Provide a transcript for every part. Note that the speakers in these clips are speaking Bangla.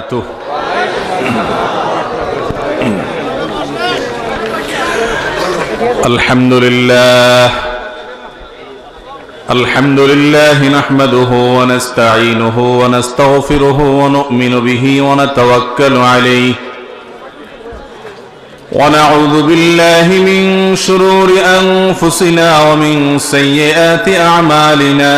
وبركاته. الحمد لله نحمده ونستعينه ونستغفره ونؤمن به ونتوكل عليه ونعوذ بالله من شرور أنفسنا ومن سيئات أعمالنا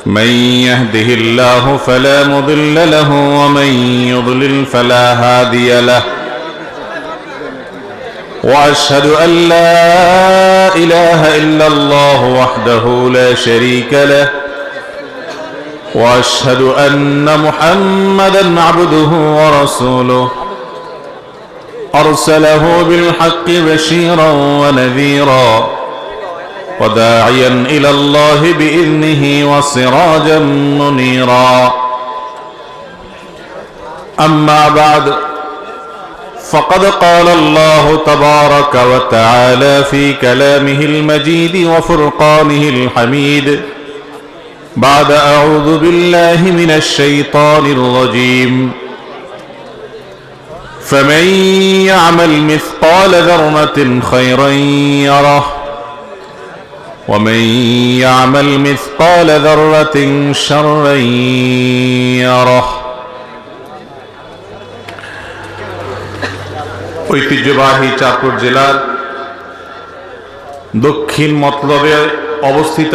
من يهده الله فلا مضل له ومن يضلل فلا هادي له وأشهد أن لا إله إلا الله وحده لا شريك له وأشهد أن محمدا عبده ورسوله أرسله بالحق بشيرا ونذيرا وداعيا إلى الله بإذنه وسراجا منيرا أما بعد فقد قال الله تبارك وتعالى في كلامه المجيد وفرقانه الحميد بعد أعوذ بالله من الشيطان الرجيم فمن يعمل مثقال ذرة خيرا يره ومن يعمل مثقال ذرة شرا يره. ঐতিহ্যবাহী চাঁদপুর জেলার দক্ষিণ মতলবে অবস্থিত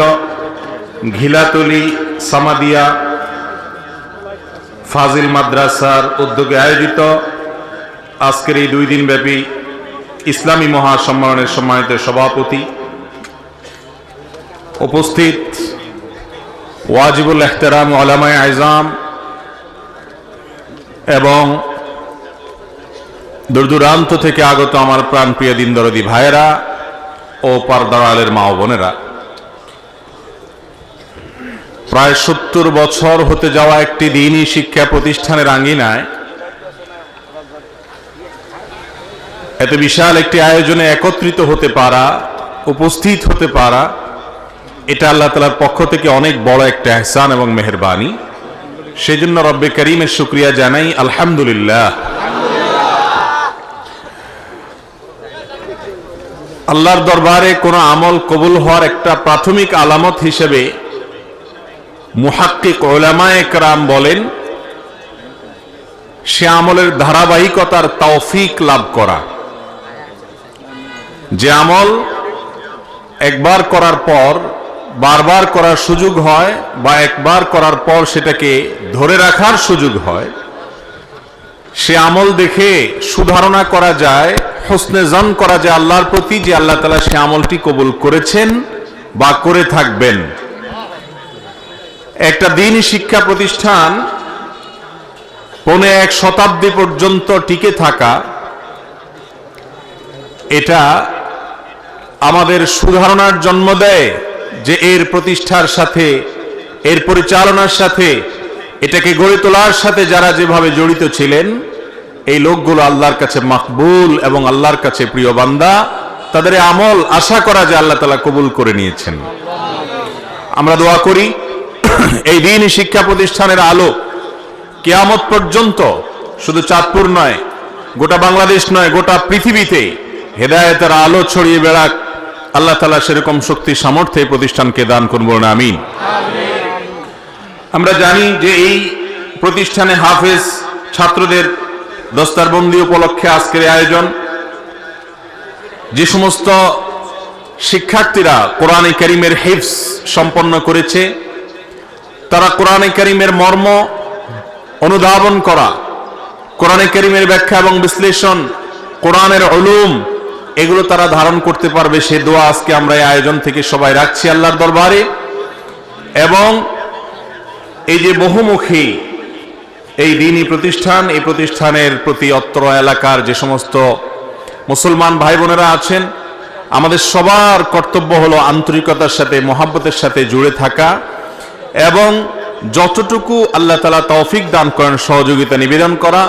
ঘিলাতলি সামাদিয়া ফাজিল মাদ্রাসার উদ্যোগে আয়োজিত আজকের এই 2 দিনব্যাপী ইসলামী মহাসম্মেলনের সম্মানিত সভাপতি, উপস্থিত ওয়াজিবুল ইহতেরাম উলামায়ে আযম এবং দূরদূরান্ত থেকে আগত আমার প্রাণপ্রিয় দিনদরদি ভাইয়েরা ও পর্দার আড়ালের মা ও বোনেরা, প্রায় 70 বছর হতে যাওয়া একটি দ্বীনী শিক্ষা প্রতিষ্ঠানের আঙ্গিনায় এত বিশাল একটি আয়োজনে একত্রিত হতে পারা, উপস্থিত হতে পারা, এটা আল্লাহ তাআলার পক্ষ থেকে অনেক বড় একটা ইহসান এবং মেহেরবানি। সেজন্য রব্বে করিমের শুকরিয়া জানাই, আলহামদুলিল্লাহ। আল্লাহর দরবারে কোনো আমল কবুল হওয়ার একটা প্রাথমিক আলামত হিসেবে মুহাক্কিক উলামায়ে কেরাম বলেন সে আমলের ধারাবাহিকতার তৌফিক লাভ করা। যে আমল একবার করার পর বারবার করার সুযোগ হয় বা একবার করার পর সেটাকে ধরে রাখার সুযোগ হয়, সে আমল দেখে সুধারণা করা যায়, হোসনে জন করা যায় আল্লাহর প্রতি যে আল্লাহ তাআলা সে আমলটি কবুল করেছেন বা করে থাকবেন। একটা দ্বীনী শিক্ষা প্রতিষ্ঠান 1.25 শতাব্দী পর্যন্ত টিকে থাকা, এটা আমাদের সুধারণার জন্ম দেয় যে এর প্রতিষ্ঠার সাথে, এর পরিচালনার সাথে, এটাকে গড়ে তোলার সাথে যারা যেভাবে জড়িত ছিলেন এই লোকগুলো আল্লাহর কাছে মাকবুল এবং আল্লাহর কাছে প্রিয় বান্দা। তাদের আমল আশা করা যে আল্লাহ তাআলা কবুল করে নিয়েছেন। আমরা দোয়া করি এই দ্বীনী শিক্ষা প্রতিষ্ঠানের আলো কিয়ামত পর্যন্ত শুধু চাঁদপুর নয়, গোটা বাংলাদেশ নয়, গোটা পৃথিবীতে হেদায়েতের আলো ছড়িয়ে বেড়াক। আল্লাহ তাআলা সেরকম শক্তি সামর্থ্যে প্রতিষ্ঠানকে দান করুন, আমিন। আমরা জানি যে এই প্রতিষ্ঠানে হাফেজ ছাত্রদের দস্তারবন্দি উপলক্ষে আজকের আয়োজন। যে সমস্ত শিক্ষার্থীরা কোরআনে কারীমের হিফজ সম্পন্ন করেছে, তারা কোরআনে কারীমের মর্ম অনুধাবন করা, কোরআনে কারীমের ব্যাখ্যা এবং বিশ্লেষণ, কোরআনের উলুম, এগুলো তারা ধারণ করতে পারবে, সে দোয়া আজকে আমরা এই আয়োজন থেকে সবাই রাখছি আল্লাহর দরবারে। এবং এই যে বহুমুখী এই দ্বীনী প্রতিষ্ঠান, এই প্রতিষ্ঠানের প্রতি অত্র এলাকার যে সমস্ত মুসলমান ভাই বোনেরা আছেন, আমাদের সবার কর্তব্য হলো আন্তরিকতার সাথে, মহব্বতের সাথে জুড়ে থাকা এবং যতটুকু আল্লাহ তাআলা তৌফিক দান করেন সহযোগিতা নিবেদন করা।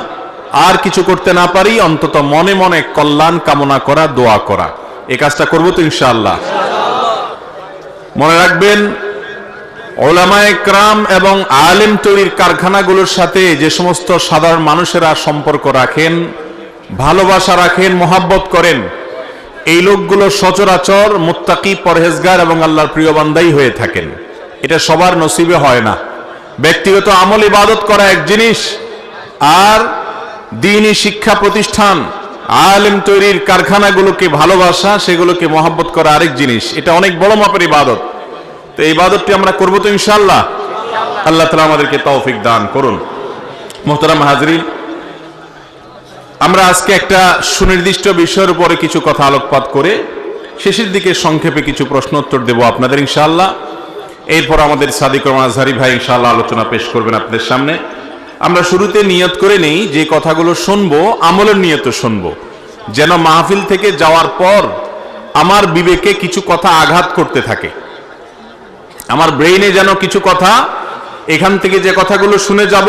আর কিছু করতে না পারি অন্তত মনে মনে কল্যাণ কামনা করা, দোয়া করা। এই কাজটা করবো তো ইনশাআল্লাহ। মনে রাখবেন উলামায়ে কেরাম এবং আলেম তৈরির কারখানাগুলোর সাথে যে সমস্ত সাধারণ মানুষেরা সম্পর্ক রাখেন, ভালোবাসা রাখেন, মহাব্বত করেন, এই লোকগুলো সচরাচর মুত্তাকি, পরহেজগার এবং আল্লাহর প্রিয় বান্দাই হয়ে থাকেন। এটা সবার নসিবে হয় না। ব্যক্তিগত আমল ইবাদত করা এক জিনিস, আর দ্বীনি শিক্ষা প্রতিষ্ঠান, আলেম তৈরির কারখানাগুলোকে ভালোবাসা, সেগুলোকে মহাব্বত করা আরেক জিনিস। এটা অনেক বড় মাপের ইবাদত। তো এই ইবাদতটি আমরা করবো তো ইনশাআল্লাহ। আল্লাহ তাআলা আমাদেরকে তৌফিক দান করুন। মুহতারাম হাজরিন, আমরা আজকে একটা সুনির্দিষ্ট বিষয়ের উপরে কিছু কথা আলোকপাত করে শেষের দিকে সংক্ষেপে কিছু প্রশ্ন উত্তর দেব আপনাদের ইনশাআল্লাহ। এরপর আমাদের সাদিক রহমান আজহারী ভাই ইনশাআল্লাহ আলোচনা পেশ করবেন আপনাদের সামনে। আমরা শুরুতে নিয়ত করে নেই যে কথাগুলো শুনবো আমলের নিয়ত শুনবো, যেন মাহফিল থেকে যাওয়ার পর আমার বিবেকে কিছু কথা আঘাত করতে থাকে, আমার ব্রেইনে যেন কিছু কথা, এখান থেকে যে কথাগুলো শুনে যাব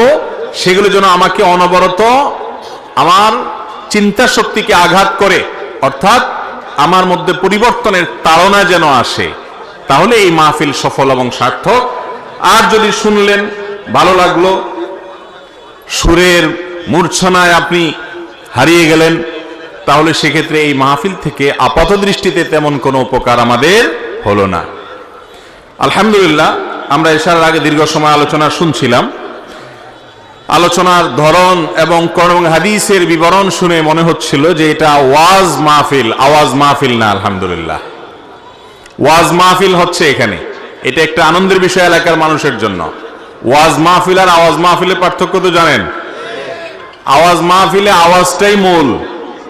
সেগুলো যেন আমাকে অনবরত আমার চিন্তা শক্তিকে আঘাত করে, অর্থাৎ আমার মধ্যে পরিবর্তনের তাড়না যেন আসে। তাহলে এই মাহফিল সফল এবং সার্থক। আর যদি শুনলেন, ভালো লাগলো, সুরের মূর্ছনায় আপনি হারিয়ে গেলেন, তাহলে সেক্ষেত্রে এই মাহফিল থেকে আপাত দৃষ্টিতে তেমন কোনো উপকার আমাদের হলো না। আলহামদুলিল্লাহ, আমরা এশার আগে দীর্ঘ সময় আলোচনা শুনছিলাম। আলোচনার ধরন এবং কোরআন এবং হাদিসের বিবরণ শুনে মনে হচ্ছিল যে এটা ওয়াজ মাহফিল, আওয়াজ মাহফিল না। আলহামদুলিল্লাহ, ওয়াজ মাহফিল হচ্ছে এখানে। এটা একটা আনন্দের বিষয় এলাকার মানুষের জন্য। ওয়াজ মাহফিল আর আওয়াজ মাহফিলের পার্থক্য তো জানেন। আওয়াজ মাহফিলে আওয়াজটাই মূল,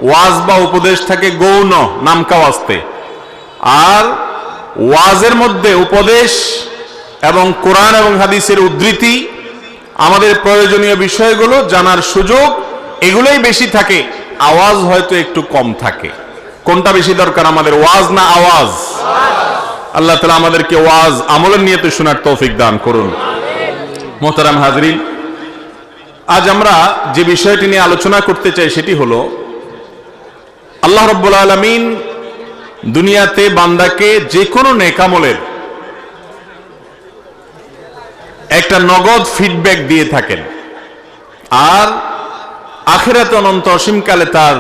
ওয়াজ বা উপদেশ থাকে গৌণ, নামকা ওয়াস্তে। আর ওয়াজের মধ্যে উপদেশ এবং কোরআন এবং হাদিসের উদ্ধৃতি, আমাদের প্রয়োজনীয় বিষয়গুলো জানার সুযোগ, এগুলোই বেশি থাকে। আওয়াজ হয়তো একটু কম থাকে। কোনটা বেশি দরকার আমাদের, ওয়াজ না আওয়াজ? আল্লাহ তাআলা আমাদেরকে ওয়াজ আমলের নিয়তে শোনার তৌফিক দান করুন। মুহতারাম হাজরিন, আজ আমরা যে বিষয়টি নিয়ে আলোচনা করতে চাই সেটি হলো, আল্লাহ রাব্বুল আলামিন দুনিয়াতে বান্দাকে যে কোনো নেক আমলের একটা নগদ ফিডব্যাক দিয়ে থাকেন, আর আখিরাতে অনন্ত অসীমকালে তার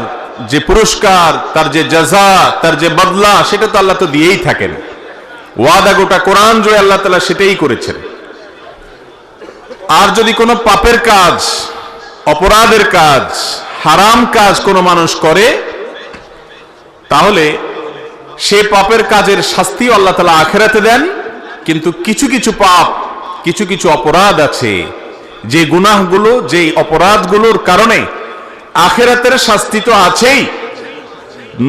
যে পুরস্কার, তার যে জাযা, তার যে বদলা, সেটা তো আল্লাহ তো দিয়েই থাকেন। ওয়াদা গোটা কোরআন জুড়ে আল্লাহ তাআলা সেটাই করেছেন। আর যদি কোনো পাপের কাজ, অপরাধের কাজ, হারাম কাজ কোনো মানুষ করে, তাহলে সে পাপের কাজের শাস্তিও আল্লাহ তাআলা আখিরাতে দেন। কিন্তু কিছু কিছু পাপ, কিছু কিছু অপরাধ আছে, যে গুনাহগুলো, যে অপরাধগুলোর কারণে আখিরাতের শাস্তি তো আছেই,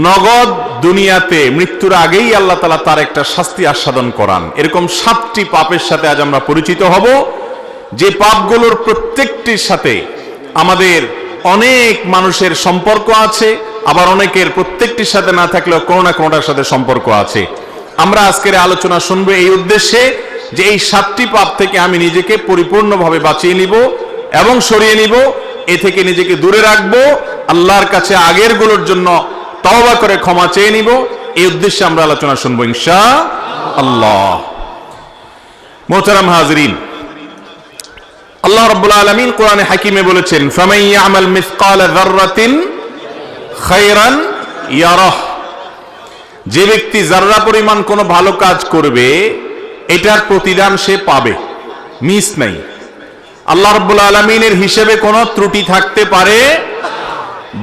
নগদ দুনিয়াতে মৃত্যুর আগেই আল্লাহ তাআলা তার একটা শাস্তি আস্বাদন করান। এরকম 7টি পাপের সাথে আজ আমরা পরিচিত হব, যে পাপগুলোর প্রত্যেকটির সাথে আমাদের অনেক মানুষের সম্পর্ক আছে, আবার অনেকের প্রত্যেকটির সাথে না থাকলেও কোনো না কোনোটার সাথে সম্পর্ক আছে। আমরা আজকের আলোচনা শুনবো এই উদ্দেশ্যে যে এই 7টি পাপ থেকে আমি নিজেকে পরিপূর্ণভাবে বাঁচিয়ে নিব এবং সরিয়ে নিব, এ থেকে নিজেকে দূরে রাখবো, আল্লাহর কাছে আগের গুলোর জন্য তওবা করে ক্ষমা চেয়ে নিব। এই উদ্দেশ্যে আমরা আলোচনা শুনবো ইনশাআল্লাহ। মুহতারাম হাজরিন, আল্লাহ রাব্বুল আলামিন কোরআনে হাকিমে বলেছেন, ফামান ইয়ামাল মিসকালা যাররাতিন খায়রান ইয়ারাহ। যে ব্যক্তি যাররা পরিমাণ কোনো ভালো কাজ করবে, এটার প্রতিদান সে পাবে, মিস নাই। আল্লাহ রাব্বুল আলামিনের হিসেবে কোনো ত্রুটি থাকতে পারে?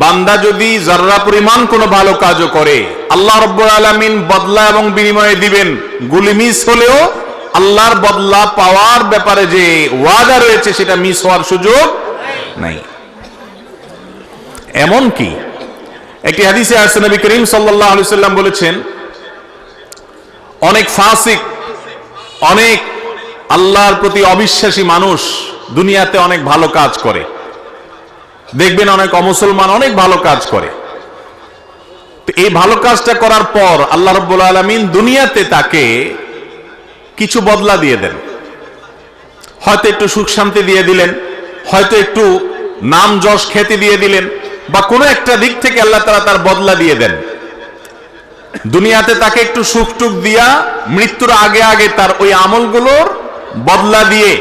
বান্দা যদি যাররা পরিমাণ কোনো ভালো কাজও করে, আল্লাহ রাব্বুল আলামিন বদলা এবং বিনিময়ে দিবেন। গুলি মিস হলেও আল্লাহর বদলা পাওয়ার ব্যাপারে যে ওয়াদা রয়েছে, সেটা মিস হওয়ার সুযোগ নাই। এমন কি একটি হাদিসে আসছে, নবী করিম সাল্লাল্লাহু আলাইহি সাল্লাম বলেছেন, অনেক ফাসিক, অনেক আল্লাহর প্রতি অবিশ্বাসী মানুষ দুনিয়াতে অনেক ভালো কাজ করে। দেখবেন অনেক অমুসলমান অনেক ভালো কাজ করে। এই ভালো কাজটা করার পর আল্লাহ রাব্বুল আলামিন দুনিয়াতে তাকে কিছু বদলা দিয়ে দেন। হয়তো একটু সুখ শান্তি দিয়ে দিলেন, হয়তো একটু নাম যশ খ্যাতি দিয়ে দিলেন, বা কোনো একটা দিক থেকে আল্লাহ তাআলা তার বদলা দিয়ে দেন। দুনিয়াতে তাকে একটু সুখ টুক দিয়া মৃত্যুর আগে আগে তার ওই আমলগুলোর বদলা দিয়ে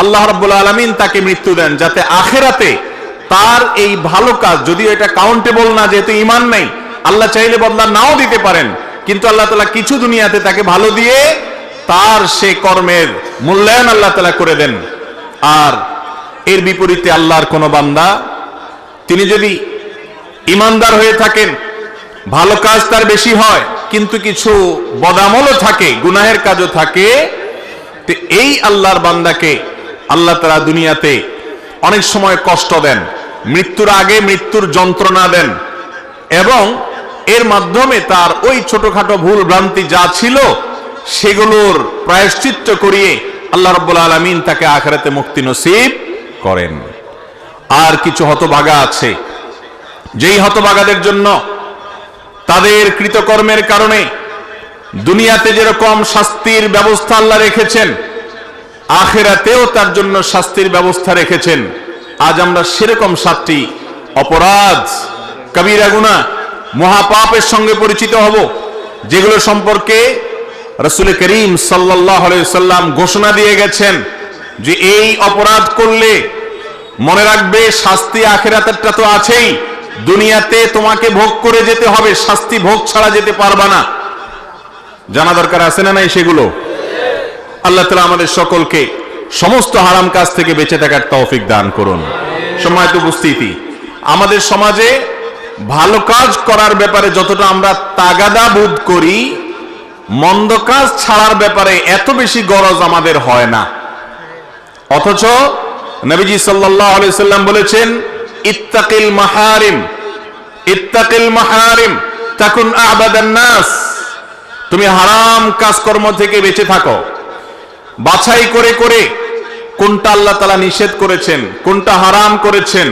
আল্লাহ রাব্বুল আলামিন তাকে মৃত্যু দেন, যাতে আখিরাতে তার এই ভালো কাজ, যদিও এটা কাউন্টেবল না যেহেতু ঈমান নেই, আল্লাহ চাইলে বদলা নাও দিতে পারেন, কিন্তু আল্লাহ তাআলা কিছু দুনিয়াতে তাকে ভালো দিয়ে তার সে কর্মের মূল্যায়ন আল্লাহ তাআলা করে দেন। আর এর বিপরীতে আল্লাহর কোন বান্দা তিনি যদি ঈমানদার হয়ে থাকেন, ভালো কাজ তার বেশি হয়, কিন্তু কিছু বদামলও থাকে, গুনাহের কাজও থাকে, তো এই আল্লাহর বান্দাকে আল্লাহ তাআলা দুনিয়াতে অনেক সময় কষ্ট দেন, মৃত্যুর আগে মৃত্যুর যন্ত্রণা দেন, এবং এর মাধ্যমে তার ওই ছোটখাটো ভুল ভ্রান্তি যা ছিল সেগুলোর প্রায়শ্চিত্ত করিয়ে আল্লাহ রাব্বুল আলামিন তাকে আখিরাতে মুক্তি নসিব করেন। আর কিছু হতভাগা আছে, যেই হতভাগাদের জন্য তাদের কৃতকর্মের কারণে দুনিয়াতে যেরকম শাস্তির ব্যবস্থা আল্লাহ রেখেছেন, আখিরাতেও তার জন্য শাস্তির ব্যবস্থা রেখেছেন। আজ আমরা সেরকম 7টি অপরাধ, কবিরা গুনাহ, মহাপাপের সঙ্গে পরিচিত হব, যেগুলো সম্পর্কে রাসূল করিম সাল্লাল্লাহু আলাইহি ওয়াসাল্লাম ঘোষণা দিয়ে গেছেন যে এই অপরাধ করলে মনে রাখবে শাস্তি আখিরাতেরটা তো আছেই, দুনিয়াতে তোমাকে ভোগ করে যেতে হবে, শাস্তি ভোগ ছাড়া যেতে পারবা না। জানা দরকার আছে না নাই সেগুলো? আল্লাহ তাআলা আমাদের সকলকে সমস্ত হারাম কাজ থেকে বেঁচে থাকার তৌফিক দান করুন। সম্মানিত উপস্থিতি, আমাদের সমাজে ভালো কাজ করার ব্যাপারে যতটা আমরা তাগাদা বোধ করি, মন্দ কাজ ছাড়ার ব্যাপারে এত বেশি গরজ আমাদের হয় না। অথচ নবীজি সাল্লাল্লাহু আলাইহি সাল্লাম বলেছেন, ইত্তাকিল মাহারিম, ইত্তাকিল মাহারিম তাকুন আ'বাদান নাস। তুমি হারাম কাজকর্ম থেকে বেঁচে থাকো, বাছাই করে করে কোনটা আল্লাহ তাআলা নিষেধ করেছেন, কোনটা হারাম করেছেন,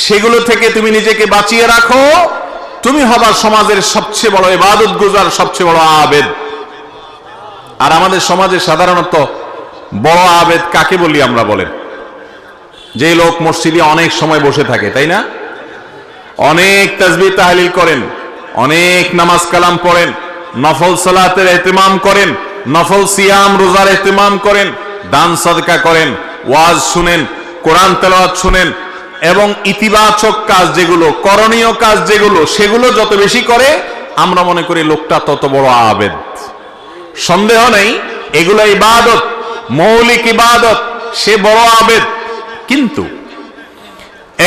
সেগুলো থেকে তুমি নিজেকে বাঁচিয়ে রাখো, তুমি হবা সমাজের সবচেয়ে বড় ইবাদত গুজার, সবচেয়ে বড় আবেদ। আর আমাদের সমাজে সাধারণত বড় আবেদ কাকে বলি আমরা বলেন? যে লোক মসজিদে অনেক সময় বসে থাকে, তাই না? অনেক তাসবিহ তাহলিল করেন, অনেক নামাজ কালাম পড়েন, নফল সালাতের ইহতিমাম করেন, নফল সিয়াম রোজার ইহতিমাম করেন, দান সাদকা করেন, ওয়াজ শুনেন, কোরআন তেলাওয়াত শুনেন, এবং ইতিবাচক কাজ যেগুলো, করণীয় কাজ যেগুলো, সেগুলো যত বেশি করে আমরা মনে করি লোকটা তত বড় আবেদ। সন্দেহ নেই এগুলো ইবাদত, মৌলিক ইবাদত, সে বড় আবেদ। কিন্তু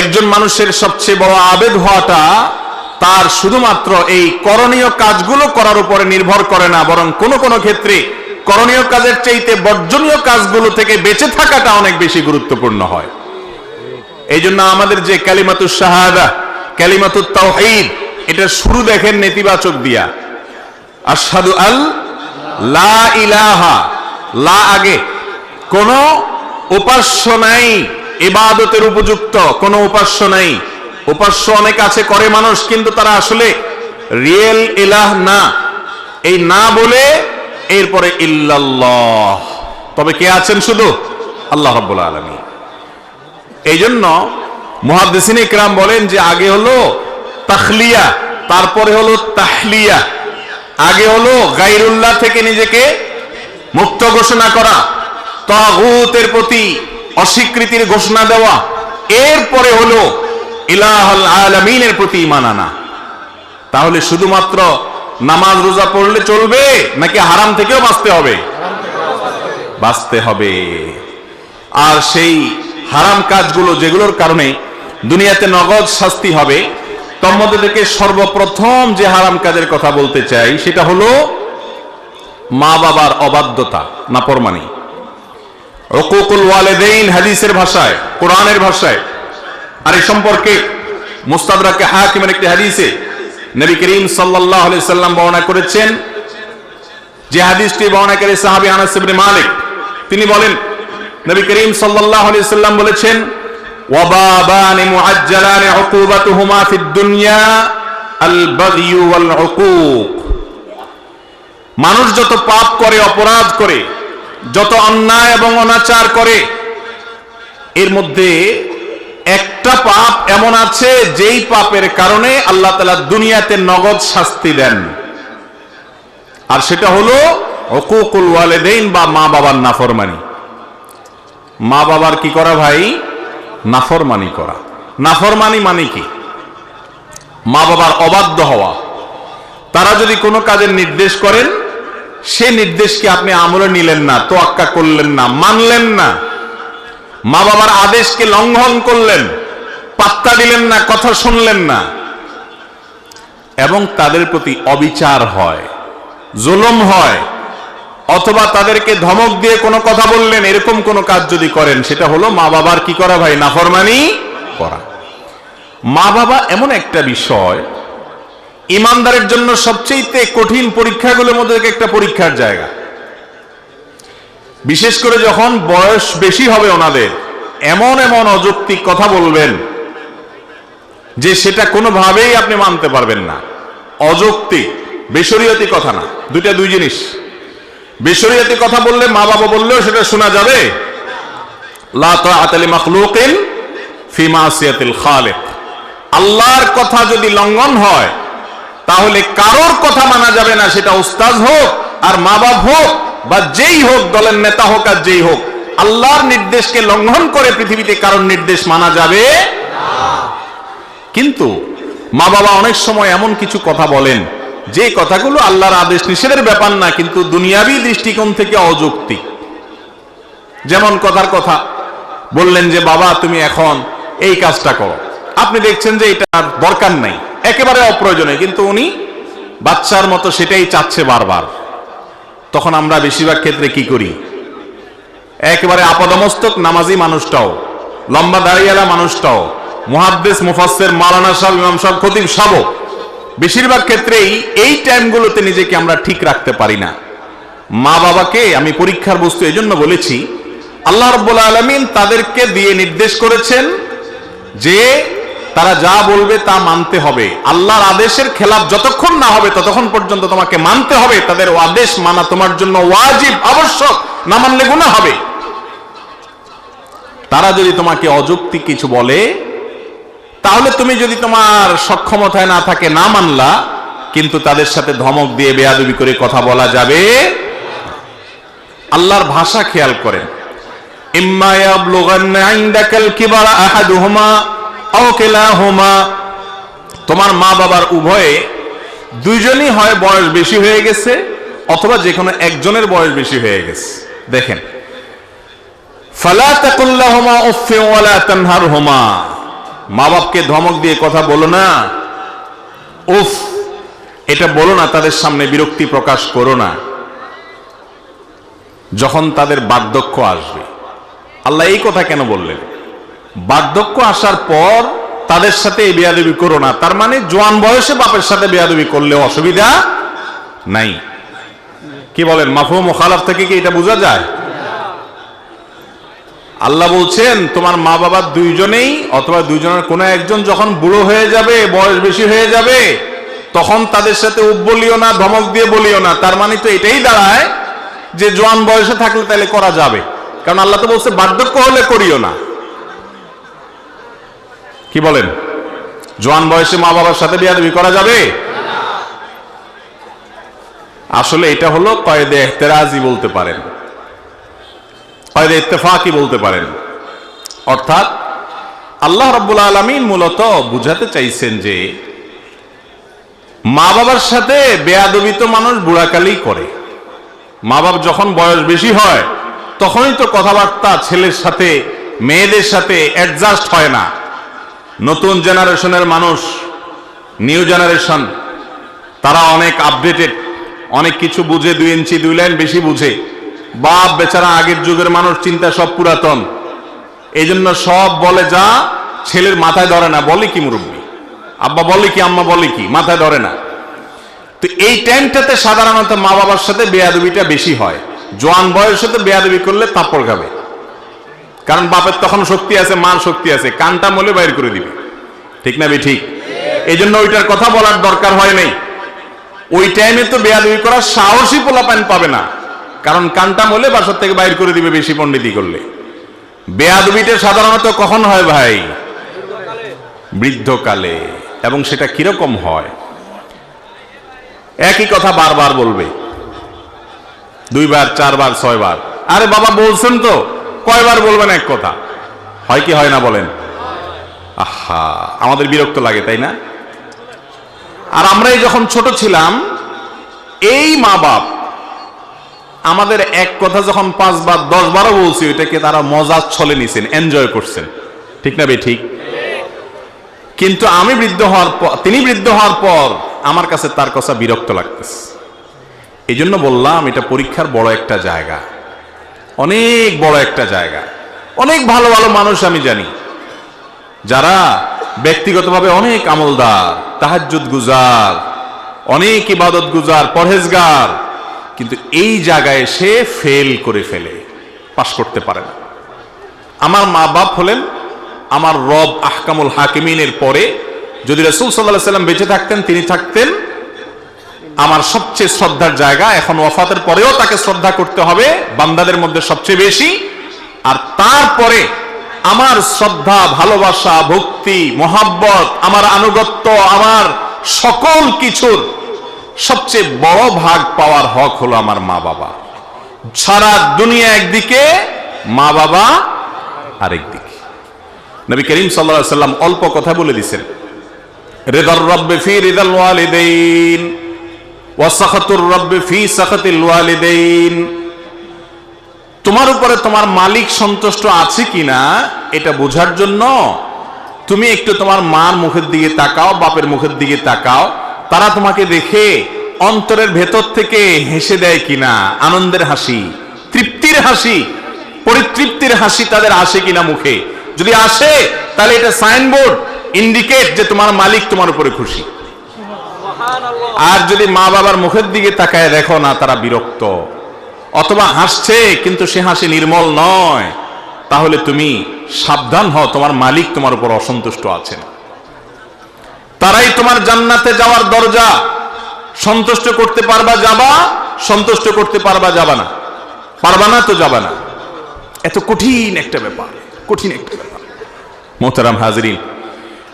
একজন মানুষের সবচেয়ে বড় আবেদ হওয়াটা তার শুধুমাত্র এই করণীয় কাজগুলো করার উপরে নির্ভর করে না, বরং কোন কোন ক্ষেত্রে করণীয় কাজের চাইতে বর্জনীয় কাজগুলো থেকে বেঁচে থাকাটা অনেক বেশি গুরুত্বপূর্ণ হয়। এই জন্য আমাদের যে কালিমাতুশ শাহাদা, কালিমাতুত তাওহীদ, এটা শুরু দেখেন নেতিবাচক দিয়া, আশহাদু আল লা ইলাহা, লা আগে, কোন উপাস্য নাই, ইবাদতের উপযুক্ত কোন উপাস্য নাই। উপাস্য অনেক আছে করে মানুষ, কিন্তু তারা আসলে রিয়েল ইলাহ না। এই না বলে এরপরে ইল্লাল্লাহ, তবে কে আছেন? শুধু আল্লাহ রাব্বুল আলামিন। এই জন্য মুহাদ্দিসিন ইকরাম বলেন যে আগে হলো তাখলিয়া, তারপরে হলো তাহলিয়া। আগে হলো গায়রুল্লাহ থেকে নিজেকে মুক্ত ঘোষণা করা, তাগুতের প্রতি অস্বীকৃতির ঘোষণা দেওয়া, এরপরে হলো ইলাহুল আলামিনের প্রতি ঈমান আনা। তাহলে শুধুমাত্র নামাজ রোজা পড়লে চলবে নাকি হারাম থেকেও বাঁচতে হবে? বাঁচতে হবে। আর সেই হারাম কাজগুলো যেগুলোর কারণে দুনিয়াতে নগদ শাস্তি হবে, তার মধ্যে থেকে সর্বপ্রথম যে হারাম কাজের কথা বলতে চাই সেটা হলো মা বাবার অবাধ্যতা, নাফরমানি, উকুকুল ওয়ালিদাইন হাদিসের ভাষায়, কোরআনের ভাষায়। আর এই সম্পর্কে মুস্তাদরাকে হাকিমের একটি হাদিসে নবী করিম সাল্লাল্লাহু আলাইহি সাল্লাম বর্ণনা করেছেন, যে হাদিসটি বর্ণনাকারী সাহাবী আনাস ইবনে মালিক, তিনি বলেন নবী করিম সাল্লাল্লাহু আলাইহি সাল্লাম বলেছেন, ওয়া বাবানি মুআজ্জালানি উকুবাতুহুমা ফিদ দুনিয়া আল বাগয়ু ওয়াল উকুক। মানুষ যত পাপ করে, অপরাধ করে, যত অন্যায় এবং অনাচার করে, এর মধ্যে একটা পাপ এমন আছে যেই পাপের কারণে আল্লাহ তাআলা দুনিয়াতে নগদ শাস্তি দেন, আর সেটা হলো উকুকুল ওয়ালিদাইন বা মা বাবার নাফরমানি। মা বাবার কি করা ভাই? নাফরমানি করা। নাফরমানি মানে কি? মা বাবার অবাধ্য হওয়া। তারা যদি কোনো কাজের নির্দেশ করেন, সে নির্দেশকে আপনি আমলে নিলেন না, তোয়াক্কা করলেন না, মানলেন না, মা বাবার আদেশকে লঙ্ঘন করলেন, পাত্তা দিলেন না, কথা শুনলেন না, এবং তাদের প্রতি অবিচার হয়, জুলুম হয়, অথবা তাদেরকে ধমক দিয়ে কোনো কথা বললেন, এরকম কোনো কাজ যদি করেন, সেটা হলো মা বাবার কি করা ভাই? নাফরমানি করা। মা বাবা এমন একটা বিষয়, ইমানদারের জন্য সবচেয়ে কঠিন পরীক্ষাগুলোর মধ্যে একটা পরীক্ষার জায়গা। বিশেষ করে যখন বয়স বেশি হবে ওনাদের, এমন এমন অযৌক্তিক কথা বলবেন যে সেটা কোনোভাবেই আপনি মানতে পারবেন না। অযৌক্তিক, বেশরিয়তি কথা না, দুইটা দুই জিনিস। বেশরিয়তি কথা বললে, মা বাবা বললেও সেটা শোনা যাবে। লা তাআতা লিমাখলুকিন ফি মাসিয়াতিল খালিক। আল্লাহর কথা যদি লঙ্ঘন হয়, তাহলে কারোর কথা মানা যাবে না, সেটা উস্তাদ হোক আর মা বাপ হোক বা যেই হোক, দলের নেতা হোক আর যেই হোক। আল্লাহর নির্দেশকে লঙ্ঘন করে পৃথিবীতে কারোর নির্দেশ মানা যাবে না। কিন্তু মা বাবা অনেক সময় এমন কিছু কথা বলেন যে কথাগুলো আল্লাহর আদেশ নিষেধের ব্যাপার না, কিন্তু দুনিয়াবী দৃষ্টিকোণ থেকে অযৌক্তিক। যেমন কথার কথা বললেন যে বাবা তুমি এখন এই কাজটা করো, আপনি দেখছেন যে এটা দরকার নাই, একেবারে অপ্রয়োজনীয়, কিন্তু উনি বাচ্চার মতো সেটাই চাচ্ছে বারবার। তখন আমরা বেশিরভাগ ক্ষেত্রে কি করি? একেবারে আপাদমস্তক নামাজি মানুষটাও, লম্বা দাড়িওয়ালা মানুষটাও, মুহাদ্দিস মুফাসসির মাওলানা সাহেব, ইমাম সাহেব, খতিব সাহেব, বেশিরভাগ ক্ষেত্রেই এই টাইমগুলোতে নিজেকে আমরা ঠিক রাখতে পারি না। মা বাবাকে আমি পরীক্ষার বস্তু এই জন্য বলেছি, আল্লাহ রাব্বুল আলামিন তাদেরকে দিয়ে নির্দেশ করেছেন যে তারা যা বলবে তা মানতে হবে। আল্লাহর আদেশের খেলাফ যতক্ষণ না হবে ততক্ষণ পর্যন্ত তোমাকে মানতে হবে। তাদের আদেশ মানা তোমার জন্য ওয়াজিব, আবশ্যক, না মানলে গুনাহ হবে। তারা যদি তোমাকে অযৌক্তিক কিছু বলে, তাহলে তুমি যদি তোমার সক্ষমতায় না থাকে না মানলা, কিন্তু তাদের সাথে ধমক দিয়ে বেয়াদবি করে কথা বলা যাবে। আল্লাহর ভাষা খেয়াল করেন, ইম্মা ইয়াবলুগান্না ইনদাকাল কিবারা আহাদুহুমা আও কিলাহুমা। তোমার মা বাবার উভয়ে দুইজনই হয় বয়স বেশি হয়ে গেছে, অথবা যে কোনো একজনের বয়স বেশি হয়ে গেছে। দেখেন, ফালা তাকুল লাহুমা উফফিন ওয়ালা তানহারহুমা। মা বাপকে ধমক দিয়ে কথা বলো না, উফ এটা বলো না, তাদের সামনে বিরক্তি প্রকাশ করো না। যখন তাদের বার্ধক্য আসবে, আল্লাহ এই কথা কেন বললেন? বার্ধক্য আসার পর তাদের সাথে এই বেয়াদবি করো না, তার মানে জোয়ান বয়সে বাপের সাথে বেয়াদবি করলে অসুবিধা নাই। কি বলেন? মাফহুম মুখালাফ থেকে কি এটা বোঝা যায়? আল্লাহ বলছেন তোমার মা বাবা দুইজনেই অথবা দুইজনের কোনো একজন যখন বুড়ো হয়ে যাবে, বয়স বেশি হয়ে যাবে, তখন তাদের সাথে উপ বলিও না, ধমক দিয়ে বলিও না। তার মানে তো এটাই দাঁড়ায় যে জোয়ান বয়সে থাকলে তাহলে করা যাবে, কারণ আল্লাহ তো বলছে বার্ধক্য হলে করিও না। কি বলেন? জোয়ান বয়সে মা বাবার সাথে বেয়াদবি করা যাবে? আসলে এটা হলো কয়েদে ইহতেরাজি বলতে পারেন, কয়েদে ইত্তেফাকি বলতে পারেন। অর্থাৎ আল্লাহ রাব্বুল আলামিন মূলত বুঝাতে চাইছেন যে মা বাবার সাথে বেয়াদবি তো মানুষ বুড়াকালেই করে। মা বাবা যখন বয়স বেশি হয় তখনই তো কথাবার্তা ছেলের সাথে মেয়েদের সাথে অ্যাডজাস্ট হয় না। নতুন জেনারেশনের মানুষ, নিউ জেনারেশন, তারা অনেক আপডেটেড, অনেক কিছু বুঝে, 2 ইঞ্চি 2 লাইন বেশি বুঝে। বাপ বেচারা আগের যুগের মানুষ, চিন্তা সব পুরাতন, এই জন্য সব বলে যা ছেলের মাথায় ধরে না। বলে কি মুরব্বী, আব্বা বলে কি, আম্মা বলে কি, মাথায় ধরে না। তো এই টাইমটাতে সাধারণত মা বাবার সাথে বেয়াদবিটা বেশি হয়। জোয়ান বয়সে তো বেয়াদবি করলে থাপ্পড় খাবে, কারণ বাপের তখন শক্তি আছে, মার শক্তি আছে, কানটা মলে বাইর করে দিবে। ঠিক না? ঠিক। এই জন্য ওইটার কথা বলার দরকার হয় নাই। ওই টাইমে তো বেয়াদবি করার সাহসী পোলাপান পাবে না, কারণ কানটা মলে বাসার থেকে বাইর করে দিবে বেশি পণ্ডিতি করলে। বেয়াদবিটা সাধারণত কখন হয় ভাই? বৃদ্ধকালে। এবং সেটা কিরকম হয়? একই কথা বারবার বলবে, 2 বার 4 বার 6 বার। আরে বাবা বলছেন তো, কয়বার বলবেন এক কথা? হয় কি হয় না বলেন? আহা, আমাদের বিরক্ত লাগে, তাই না? আর আমরাই যখন ছোট ছিলাম, এই মা বাপ আমাদের এক কথা যখন 5 বার 10 বারও বলছি, ওইটাকে তারা মজার ছলে নিছেন, এনজয় করছেন, ঠিক না বে ঠিক? কিন্তু আমি বৃদ্ধ হওয়ার পর, তিনি বৃদ্ধ হওয়ার পর আমার কাছে তার কথা বিরক্ত লাগতেছে। এই জন্য বললাম, এটা পরীক্ষার বড় একটা জায়গা, অনেক বড় একটা জায়গা। অনেক ভালো ভালো মানুষ আমি জানি যারা ব্যক্তিগতভাবে অনেক আমলদার, তাহাজ্জুদ গুজার, অনেক ইবাদত গুজার, পরহেজগার, কিন্তু এই জায়গায় সে ফেল করে ফেলে, পাশ করতে পারে না। আমার মা বাপ হলেন আমার রব আহকামুল হাকিমিনের পরে, যদি রাসূল সাল্লাল্লাহু আলাইহি সাল্লাম বেঁচে থাকতেন, তিনি থাকতেন আমার সবচেয়ে শ্রদ্ধার জায়গা। এখন ওয়াফাতের পরেও তাকে শ্রদ্ধা করতে হবে বান্দাদের মধ্যে সবচেয়ে বেশি। আর তারপরে আমার শ্রদ্ধা, ভালোবাসা, ভক্তি, মহাব্বত, আমার আনুগত্য, আমার সকল কিছুর সবচেয়ে বড় ভাগ পাওয়ার হক হলো আমার মা বাবা। সারা দুনিয়া একদিকে, মা বাবা আরেকদিকে। নবী করিম সাল্লাল্লাহু আলাইহি সাল্লাম অল্প কথা বলে দিয়েছেন, রিদার রাব্বি ফি রিদাল ওয়ালিদাইন ওয়া সাখাতুর রাব্বি ফি সাখাতিল ওয়ালিদাইন। তোমার উপরে তোমার মালিক সন্তুষ্ট আছে কিনা এটা বোঝার জন্য তুমি একটু তোমার মার মুখের দিকে তাকাও, বাপের মুখের দিকে তাকাও, তারা তোমাকে দেখে অন্তরের ভেতর থেকে হেসে দেয় কিনা, আনন্দের হাসি, তৃপ্তির হাসি, পরিতৃপ্তির হাসি তাদের আসে কিনা মুখে। যদি আসে তাহলে এটা সাইনবোর্ড, ইন্ডিকেট যে তোমার মালিক তোমার উপরে খুশি। আর যদি মা বাবার মুখের দিকে তাকায় দেখো না, তারা বিরক্ত, অথবা হাসছে কিন্তু সে হাসি নির্মল নয়, তাহলে তুমি সাবধান হও, তোমার মালিক তোমার উপর অসন্তুষ্ট আছেন। তারাই তোমার জান্নাতে যাওয়ার দরজা। সন্তুষ্ট করতে পারবা যাবা, সন্তুষ্ট করতে পারবা যাবা না, পারবা না তো যাবা না। এত কঠিন একটা ব্যাপার, কঠিন একটা ব্যাপার। মোহতারাম হাজরিন,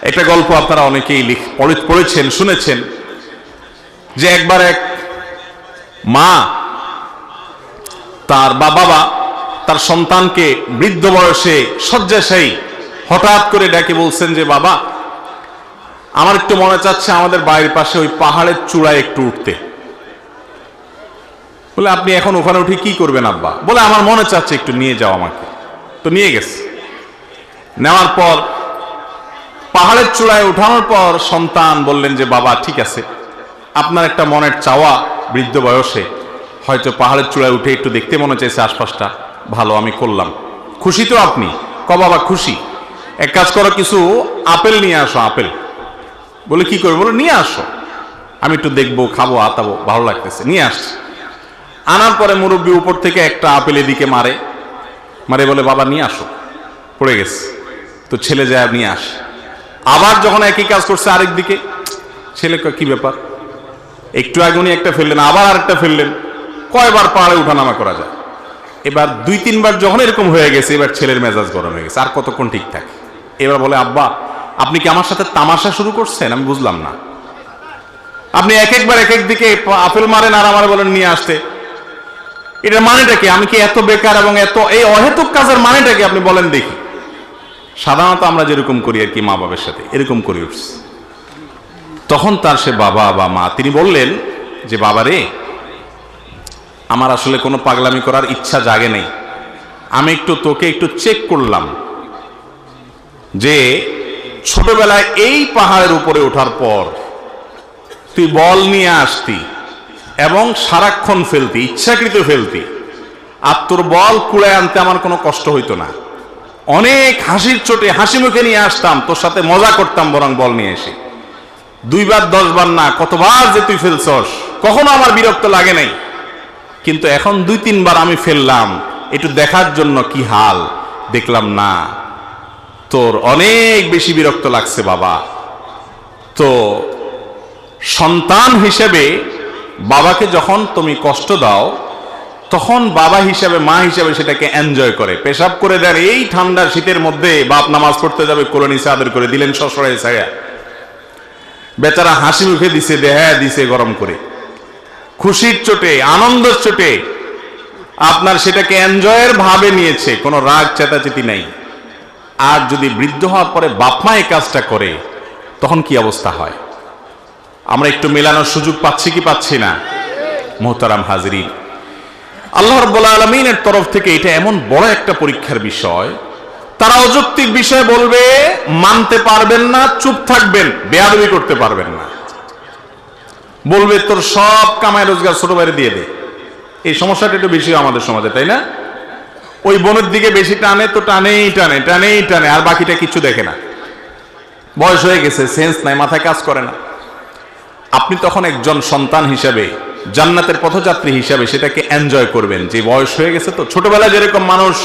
একটা গল্প আপনারা অনেকেই পড়েছেন, শুনেছেন, যে একবার এক মা তার বাবা তার সন্তানকে বৃদ্ধ বয়সে শয্যাশায়ী হঠাৎ করে ডেকে বলছেন যে, বাবা আমার একটু মনে চাচ্ছে আমাদের বাড়ির পাশে ওই পাহাড়ের চূড়ায় একটু উঠতে। বলে, আপনি এখন ওখানে উঠে কি করবেন আব্বা? বলে, আমার মনে চাচ্ছে একটু নিয়ে যাও আমাকে। তো নিয়ে গেছে। নেওয়ার পর পাহাড়ের চূড়ায় উঠানোর পর সন্তান বললেন যে, বাবা ঠিক আছে, আপনার একটা মনের চাওয়া, বৃদ্ধ বয়সে হয়তো পাহাড়ের চূড়ায় উঠে একটু দেখতে মনে চাইছে আশপাশটা, ভালো, আমি করলাম। খুশি তো আপনি? ক বাবা খুশি। এক কাজ করো, কিছু আপেল নিয়ে আসো। আপেল। বলে, কি করবো? বলে, নিয়ে আসো, আমি একটু দেখবো, খাবো, আতাবো, ভালো লাগতেছে। নিয়ে আসছে। আনার পরে মুরব্বী উপর থেকে একটা আপেল এদিকে মারে, বলে, বাবা নিয়ে আসো, পড়ে গেছে। তো ছেলে যায় নিয়ে আসে। আবার যখন একই কাজ করছে আরেক দিকে, ছেলে কি ব্যাপার, একটু আগে উনি একটা ফেললেন, আবার আরেকটা ফেললেন, কয়বার পাহাড়ে উঠানামা করা যায়? এবার 2-3 বার যখন এরকম হয়ে গেছে, এবার ছেলের মেজাজ গরম হয়ে গেছে, আর কতক্ষণ ঠিক থাকে। এবার বলে, আব্বা আপনি কি আমার সাথে তামাশা শুরু করছেন? আমি বুঝলাম না, আপনি এক একবার এক এক দিকে আপেল মারেন আর আমার বলেন নিয়ে আসতে, এটার মানেটা কি? আমি কি এত বেকার এবং এত এই অহেতুক কাজের মানেটা কি আপনি বলেন দেখি। সাধারণত আমরা যেরকম করি আর কি, মা বাবার সাথে এরকম করে উঠছে। তখন তার সে বাবা বা মা, তিনি বললেন যে, বাবা রে, আমার আসলে কোনো পাগলামি করার ইচ্ছা জাগে নেই, আমি তোকে একটু চেক করলাম যে ছোটবেলায় এই পাহাড়ের উপরে ওঠার পর তুই বল নিয়ে আসতি এবং সারাক্ষণ ফেলতি, ইচ্ছাকৃত ফেলতি, আর তোর বল কুড়ায় আনতে আমার কোনো কষ্ট হইতো না, অনেক হাসির চোটে হাসি মুখে নিয়ে আসতাম, তোর সাথে মজা করতাম বরং বল নিয়ে এসে। 2 বার 10 বার না, কতবার যে তুই ফেলছস, কখনো আমার বিরক্ত লাগে নাই, কিন্তু এখন 2-3 বার আমি ফেললাম একটু দেখার জন্য কি হাল, দেখলাম না, তোর অনেক বেশি বিরক্ত লাগছে বাবা। তো সন্তান হিসেবে বাবাকে যখন তুমি কষ্ট দাও, তখন বাবা হিসাবে, মা হিসাবে সেটাকে এনজয় করে, পেশাব করে দেন এই ঠান্ডা শীতের মধ্যে, বাপ নামাজ পড়তে যাবে, কোলে নিচে আদর করে দিলেন সশরে ছায়া, বেচারা হাসি মুখে দিছে, দেহা দিছে গরম করে, খুশির চোটে, আনন্দের চোটে আপনার সেটাকে এনজয়ের ভাবে নিয়েছে, কোনো রাগ চেতাচেতি নাই। আর যদি বৃদ্ধ হওয়ার পরে বাপ মা এই কাজটা করে, তখন কি অবস্থা হয়? আমরা একটু মেলানোর সুযোগ পাচ্ছি কি পাচ্ছি না? মোহতারাম হাজরিন, আল্লাহ রাব্বুল আলামিনের তরফ থেকে এটা এমন বড় একটা পরীক্ষার বিষয়। তারা অযৌক্তিক বিষয় বলবে, মানতে পারবেন না, চুপ থাকবেন, বেয়াদবি করতে পারবেন না। বলবে তোর সব কামাই রোজগার ছোট ভাইরে দিয়ে দে। এই সমস্যাটা একটু বেশি আমাদের সমাজে, তাই না? ওই বোনের দিকে বেশি টানে তো টানেই টানে, টানেই টানে, আর বাকিটা কিছু দেখে না। বয়স হয়ে গেছে, সেন্স নাই, মাথায় কাজ করে না। আপনি তখন একজন সন্তান হিসাবে, জান্নাতের পথযাত্রী হিসাবে সেটাকে এনজয় করবেন, যে বয়স হয়ে গেছে তো, ছোটবেলায় যেরকম মানুষ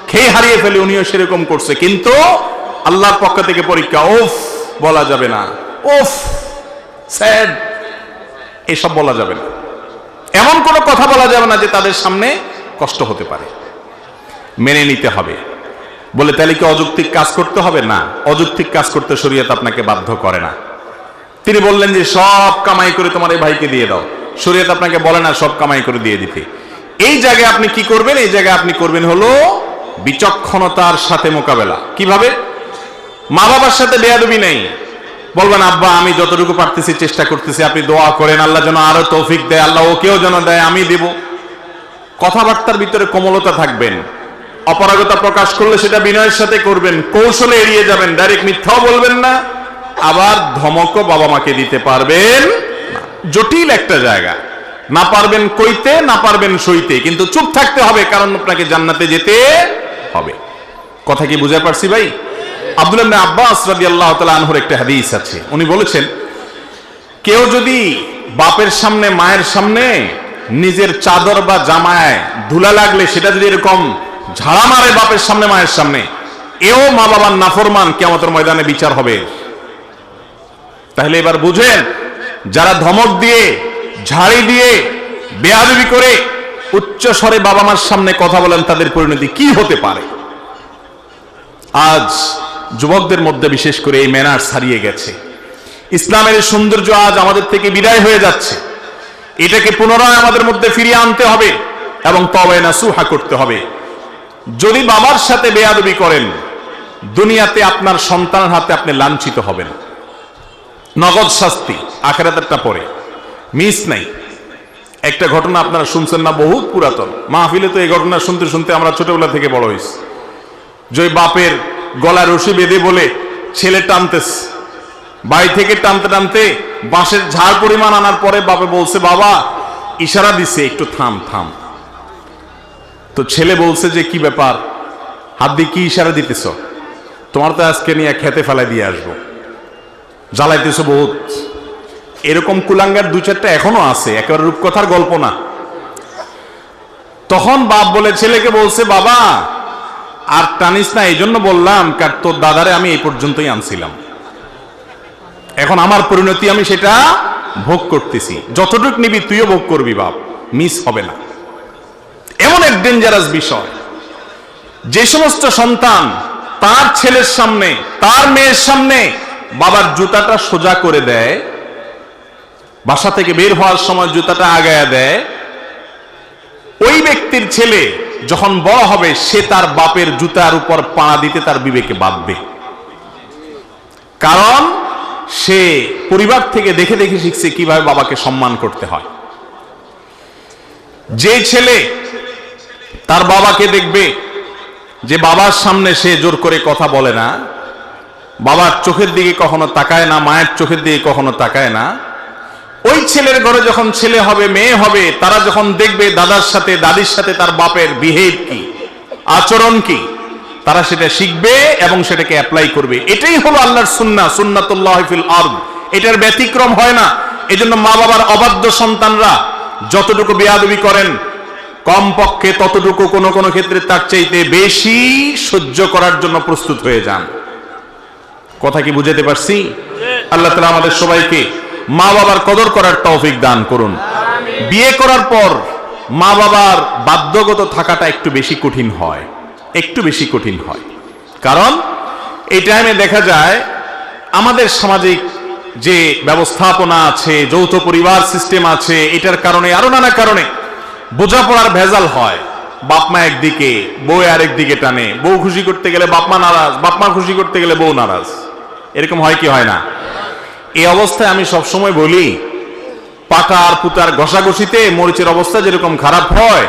খেয়ে হারিয়ে ফেলে উনিও সেরকম করছে, কিন্তু আল্লাহর পক্ষ থেকে পরীক্ষা। ওফ বলা যাবে না, ওফ স্যাড, এসব বলা যাবে না। এমন কোনো কথা বলা যাবে না যে তাদের সামনে কষ্ট হতে পারে। মেনে নিতে হবে। বলে তাহলে কি অযৌক্তিক কাজ করতে হবে? না, অযৌক্তিক কাজ করতে শরীয়ত আপনাকে বাধ্য করে না। তিনি বললেন যে সব কামাই করে তোমার এই ভাইকে দিয়ে দাও, শরীয়ত আপনাকে বলে না সব কামাই করে দিয়ে দিতে। এই জায়গায় আপনি কি করবেন? এই জায়গায় আপনি করবেন হলো বিচক্ষণতার সাথে মোকাবেলা। কিভাবে? মা বাবার সাথে বেয়াদবি নেই। বলবেন আব্বা আমি যতটুকু পারতেছি চেষ্টা করতেছি, আপনি দোয়া করেন আল্লাহ যেন আরো তৌফিক দেয়, আল্লাহ ওকেও যেন দেয়, আমি দেব। কথাবার্তার ভিতরে কোমলতা থাকবেন। অপারগতা প্রকাশ করলে সেটা বিনয়ের সাথে করবেন, কৌশলে এড়িয়ে যাবেন। ডাইরেক্ট মিথ্যাও বলবেন না, আবার ধমকও বাবা মাকে দিতে পারবেন না। জটিল একটা জায়গা, না পারবেন কইতে, না পারবেন সইতে, কিন্তু চুপ থাকতে হবে, কারণ আপনাকে জান্নাতে যেতে হবে। কথা কি বুঝে পারছি ভাই? আব্দুল্লাহ ইবনে আব্বাস রাদিয়াল্লাহু তাআলা আনহুর একটা হাদিস আছে, উনি বলেছেন কেউ যদি বাপের সামনে মায়ের সামনে নিজের চাদর বা জামায় ধুলা লাগলে সেটা যদি এরকম ঝাড়া মারে বাপের সামনে মায়ের সামনে, এও মা বাবার নাফরমান, কিয়ামতের ময়দানে বিচার হবে। তাহলে এবার বুঝেন, যারা ধমক দিয়ে, ঝাড়ি দিয়ে, বেয়াদবি করে উচ্চ স্বরে বাবা মার সামনে কথা বলেন, তাদের পরিণতি কি হতে পারে। আজ যুবকদের মধ্যে বিশেষ করে এই ম্যানার্স হারিয়ে গেছে। ইসলামের সৌন্দর্য আজ আমাদের থেকে বিদায় হয়ে যাচ্ছে। এটাকে পুনরায় আমাদের মধ্যে ফিরিয়ে আনতে হবে এবং তওবা নাসুহা করতে হবে। যদি বাবার সাথে বেয়াদবি করেন, দুনিয়াতে আপনার সন্তানের হাতে আপনি লাঞ্ছিত হবেন, নগদ শাস্তি, আখিরাতেরটা পরে, মিস নাই। একটা ঘটনা আপনারা শুনছেন না, বহুত পুরাতন মাহফিলে তো এই ঘটনা শুনতে শুনতে আমরা ছোটবেলা থেকে বড় হয়েছি। যে বাপের গলায় রশি বেঁধে বলে ছেলে টানতেছে, বাড়ি থেকে টানতে টানতে বাঁশের ঝাড় পরিমাণ আনার পরে বাপে বলছে বাবা, ইশারা দিছে একটু থাম থাম। তো ছেলে বলছে যে কি ব্যাপার, হাত দিয়ে কি ইশারা দিতেছ? তোমার তো আজকে নিয়ে খেতে ফেলাই দিয়ে আসবো, জ্বালাইতেছ বহুত। এরকম কুলাঙ্গার দু চারটা এখনো আছে, একেবারে রূপকথার গল্প না। তখন বাপ বলে ছেলেকে বলছে বাবা আর টানিস না, এই জন্য বললাম, কার তোর দাদারে আমি এই পর্যন্তই আনছিলাম, এখন আমার পরিণতি আমি সেটা ভোগ করতেছি, যতটুক নিবি তুইও ভোগ করবি বাপ, মিস হবে না। এমন এক ডেঞ্জারাস বিষয়, যে সমস্ত সন্তান তার ছেলের সামনে, তার মেয়ের সামনে বাবার জুতাটা সোজা করে দেয়, বাসা থেকে বের হওয়ার সময় জুতাটা আগায়া দেয়, ওই ব্যক্তির ছেলে যখন বড় হবে সে তার বাপের জুতার উপর পা দিতে তার বিবেকে বাঁধবে। কারণ সে পরিবার থেকে দেখে দেখে শিখছে কিভাবে বাবাকে সম্মান করতে হয়। যে ছেলে তার বাবাকে দেখবে যে বাবার সামনে সে জোর করে কথা বলে না, বাবার চোখের দিকে কখনো তাকায় না, মায়ের চোখের দিকে কখনো তাকায় না, ওই ছেলের ঘরে যখন ছেলে হবে, মেয়ে হবে, তারা যখন দেখবে দাদার সাথে দাদির সাথে তার বাপের বিহেভ কি, আচরণ কি, তারা সেটা শিখবে এবং সেটাকে অ্যাপ্লাই করবে। এটাই হলো আল্লাহর সুন্নাহ, সুন্নাতুল্লাহ ফিল আরদ। এটার ব্যতিক্রম হয় না। এজন্য মা বাবার অবাধ্য সন্তানরা যতটুকু বেয়াদবি করেন, কমপক্ষে ততটুকু কোনো কোনো ক্ষেত্রে তার চাইতে বেশি সহ্য করার জন্য প্রস্তুত হয়ে যান। কথা কি বুঝাতে পারছি? আল্লাহ তাআলা আমাদের সবাইকে মা বাবার কদর করার তৌফিক দান করুন। বিয়ে করার পর মা বাবার বাধ্যগত থাকাটা একটু বেশি কঠিন হয়, একটু বেশি কঠিন হয়। কারণ এই টাইমে দেখা যায় আমাদের সামাজিক যে ব্যবস্থাপনা আছে, যৌথ পরিবার সিস্টেম আছে, এটার কারণে আরো নানা কারণে বোঝাপড়ার ভেজাল হয়। বাপ মা একদিকে, বউ আরেক দিকে টানে, বউ খুশি করতে গেলে বাপ মা নারাজ, বাপ মা খুশি করতে গেলে বউ নারাজ। এরকম হয় কি হয় না? এই অবস্থায় আমি সবসময় বলি, পাকা আর পুতার ঘষাঘষিতে মরিচের অবস্থা যেরকম খারাপ হয়,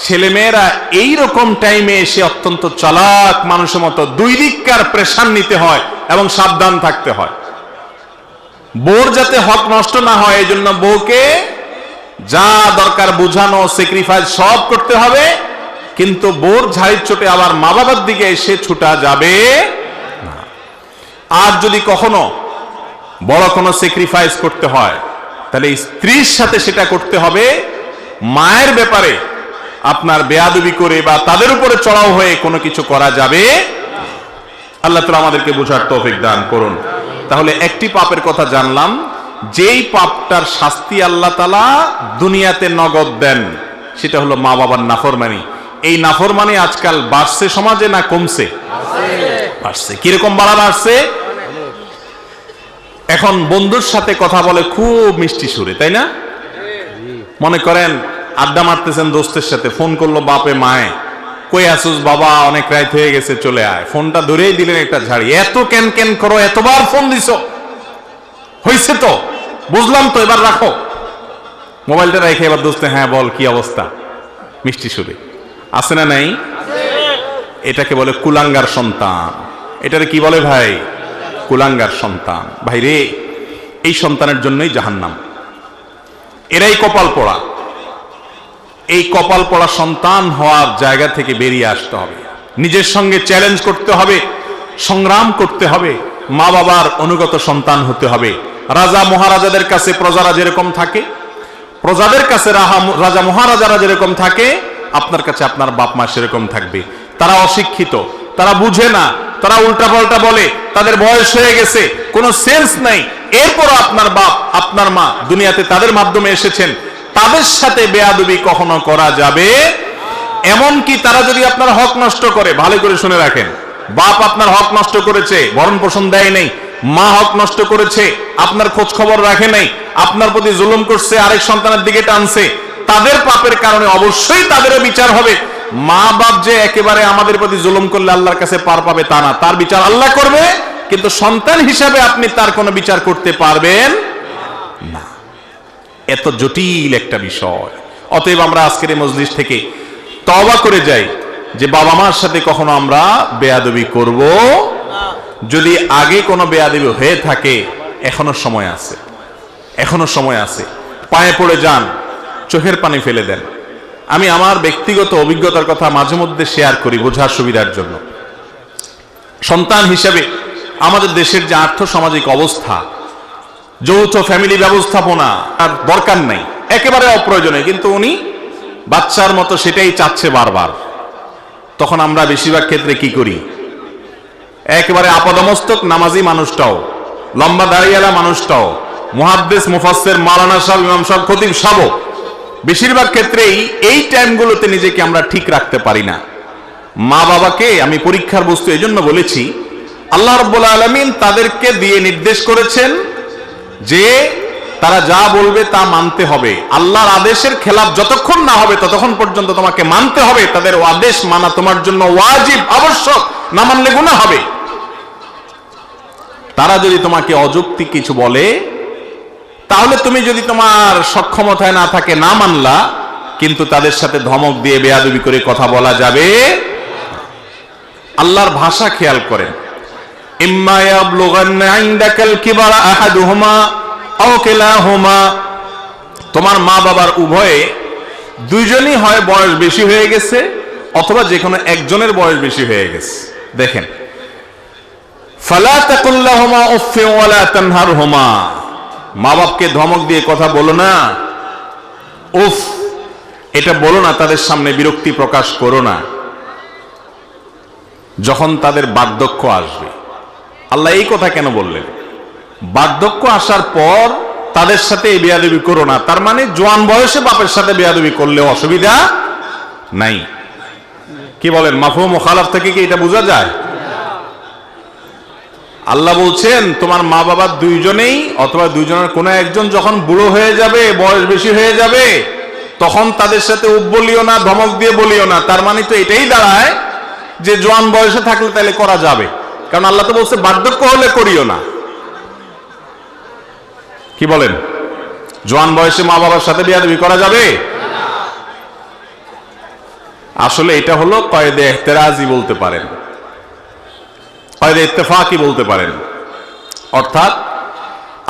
ছেলেমেয়েরা এইরকম টাইমে এসে অত্যন্ত চালাক মানুষের মতো দুই দিককার প্রেশার নিতে হয় এবং সাবধান থাকতে হয়। বউর যাতে হক নষ্ট না হয়, এই জন্য বউকে যা দরকার বুঝানো, স্যাক্রিফাইস সব করতে হবে, কিন্তু বউর ঝাড়ির চোটে আবার মা বাবার দিকে এসে ছুটা যাবে না। আর যদি কখনো বড় কোনো স্যাক্রিফাইস করতে হয়, তাহলে স্ত্রীর সাথে সেটা করতে হবে। মায়ের ব্যাপারে আপনার বেয়াদবি করে বা তাদের উপরে চড়াও হয়ে কোনো কিছু করা যাবে। আল্লাহ তাআলা আমাদেরকে বোঝার তৌফিক দান করুন। তাহলে একটি পাপের কথা জানলাম, যেই পাপটার শাস্তি আল্লাহ তাআলা দুনিয়াতে নগদ দেন, সেটা হলো মা বাবার নাফরমানি। এই নাফরমানি আজকাল বাড়ছে সমাজে না কমছে? বাড়ছে। কিরকম বাড়া বাড়ছে? এখন বন্ধুর সাথে কথা বলে খুব মিষ্টি সুরে, তাই না? মনে করেন আড্ডা মারতেছেন দোস্তের সাথে, ফোন করলো বাপে মায়ে, কই আসুস বাবা, অনেক রাত হয়ে গেছে, চলে আয়। ফোনটা ধরেই দিলেন একটা ঝাড়ি। এত কেন কেন করো, এতবার ফোন দিছো, হয়েছে তো, বুঝলাম তো, এবার রাখো। মোবাইলটা রেখে এবার দোস্তে, হ্যাঁ বল কি অবস্থা, মিষ্টি সুরে। আছে না নাই? এটাকে বলে কুলাঙ্গার সন্তান। এটারে কি বলে ভাই? কুলাঙ্গার সন্তান। ভাই রে, এই সন্তানের জন্যই জাহান্নাম। এরাই কপাল পোড়া। এই কপাল পোড়া সন্তান হওয়ার জায়গা থেকে বেরিয়ে আসতে হবে, নিজের সঙ্গে চ্যালেঞ্জ করতে হবে, সংগ্রাম করতে হবে, মা বাবার অনুগত সন্তান হতে হবে। রাজা মহারাজাদের কাছে প্রজারা যেরকম থাকে, প্রজাদের কাছে রাজা মহারাজারা যেরকম থাকে, আপনার কাছে আপনার বাপ মা সেরকম থাকবে। তারা অশিক্ষিত, তারা বুঝে না, তারা উল্টাপাল্টা বলে, তাদের বয়স হয়ে গেছে, কোনো সেন্স নাই, এরপরও আপনার বাপ আপনার মা দুনিয়াতে তাদের মাধ্যমে এসেছেন, তাদের সাথে বেয়াদবি কখনো করা যাবে? এমনকি তারা যদি আপনার হক নষ্ট করে, ভালো করে শুনে রাখেন, বাপ আপনার হক নষ্ট করেছে, ভরণ পোষণ দেয় নাই, মা হক নষ্ট করেছে, আপনার খোঁজ খবর রাখে নাই, আপনার প্রতি জুলুম করছে, আরেক সন্তানের দিকে টানছে, তাদের পাপের কারণে অবশ্যই তাদেরও বিচার হবে। মা বাপ যে একেবারে আমাদের প্রতি জুলুম করলে আল্লাহর কাছে পার পাবে তা না, তার বিচার আল্লাহ করবে, কিন্তু সন্তান হিসাবে আপনি তার কোনো বিচার করতে পারবেন না। এত জটিল একটা বিষয়। অতএব আমরা আজকের এই মজলিস থেকে তওবা করে যাই যে বাবা মার সাথে কখনো আমরা বেয়াদবি করব। যদি আগে কোনো বেয়াদবি হয়ে থাকে, এখনো সময় আছে, এখনো সময় আছে। পায়ে পড়ে যান, চোখের পানি ফেলে দেন। আমি আমার ব্যক্তিগত অভিজ্ঞতার কথা মাঝে মধ্যে শেয়ার করি বোঝার সুবিধার জন্য। সন্তান হিসেবে আমাদের দেশের যে আর্থ সামাজিক অবস্থা, যৌথ ফ্যামিলি ব্যবস্থাপনা আর দরকার নাই, একেবারে অপ্রয়োজনীয়, কিন্তু উনি বাচ্চার মতো সেটাই চাচ্ছে বারবার। তখন আমরা বেশিরভাগ ক্ষেত্রে কি করি? একেবারে আপাদমস্তক নামাজি মানুষটাও, লম্বা দাড়িওয়ালা মানুষটাও, মুহাদ্দিস মুফাসসির মাওলানা সাহেব, ইমাম সাহেব, খতিব সাহেব, বেশিরভাগ ক্ষেত্রেই এই টাইমগুলোতে নিজেকে আমরা ঠিক রাখতে পারি না। মা বাবাকে আমি পরীক্ষার বস্তু এই জন্য বলেছি, আল্লাহ রাব্বুল আলামিন তাদেরকে দিয়ে নির্দেশ করেছেন যে তারা যা বলবে তা মানতে হবে। আল্লাহর আদেশের খেলাফ যতক্ষণ না হবে ততক্ষণ পর্যন্ত তোমাকে মানতে হবে। তাদের আদেশ মানা তোমার জন্য ওয়াজিব, আবশ্যক, না মানলে গুনাহ হবে। তারা যদি তোমাকে অযৌক্তিক কিছু বলে, তাহলে তুমি যদি তোমার সক্ষমতায় না থাকে না মানলা, কিন্তু তাদের সাথে ধমক দিয়ে বেয়াদবি করে কথা বলা যাবে। আল্লাহর ভাষা খেয়াল করেন, ইম্মা ইয়াবলুগান্না ইনদাকাল কিবারা আহাদুহুমা আও কিলাহুমা, তোমার মা বাবার উভয়ে দুইজনই হয় বয়স বেশি হয়ে গেছে, অথবা যে কোনো একজনের বয়স বেশি হয়ে গেছে। দেখেন, ফালা তাকুল লাহুমা উফফিন ওয়ালা তানহারহুমা, মা বাপকে ধমক দিয়ে কথা বলো না, উফ এটা বলো না, তাদের সামনে বিরক্তি প্রকাশ করো না। যখন তাদের বার্ধক্য আসবে, আল্লাহ এই কথা কেন বললেন? বার্ধক্য আসার পর তাদের সাথে এই বেয়াদবি করো না, তার মানে জোয়ান বয়সে বাপের সাথে বেয়াদবি করলে অসুবিধা নাই। কি বলেন? মাফহুম মুখালাফ থেকে কি এটা বোঝা যায়? আল্লাহ বলছেন তোমার মা বাবা দুইজনেই অথবা দুইজনের কোনো একজন যখন বুড়ো হয়ে যাবে, বয়স বেশি হয়ে যাবে, তখন তাদের সাথে বলিও না, ধমক দিয়ে বলিও না। তার মানে তো এটাই দাঁড়ায় যে জোয়ান বয়সে থাকলে তাহলে করা যাবে, কারণ আল্লাহ তো বলছে বার্ধক্য হলে করিও না। কি বলেন? জোয়ান বয়সে মা বাবার সাথে বেয়াদবি করা যাবে? আসলে এটা হলো কয়েদে ইহতেরাজি বলতে পারেন, কয়েদে ইত্তেফাকি বলতে পারেন। অর্থাৎ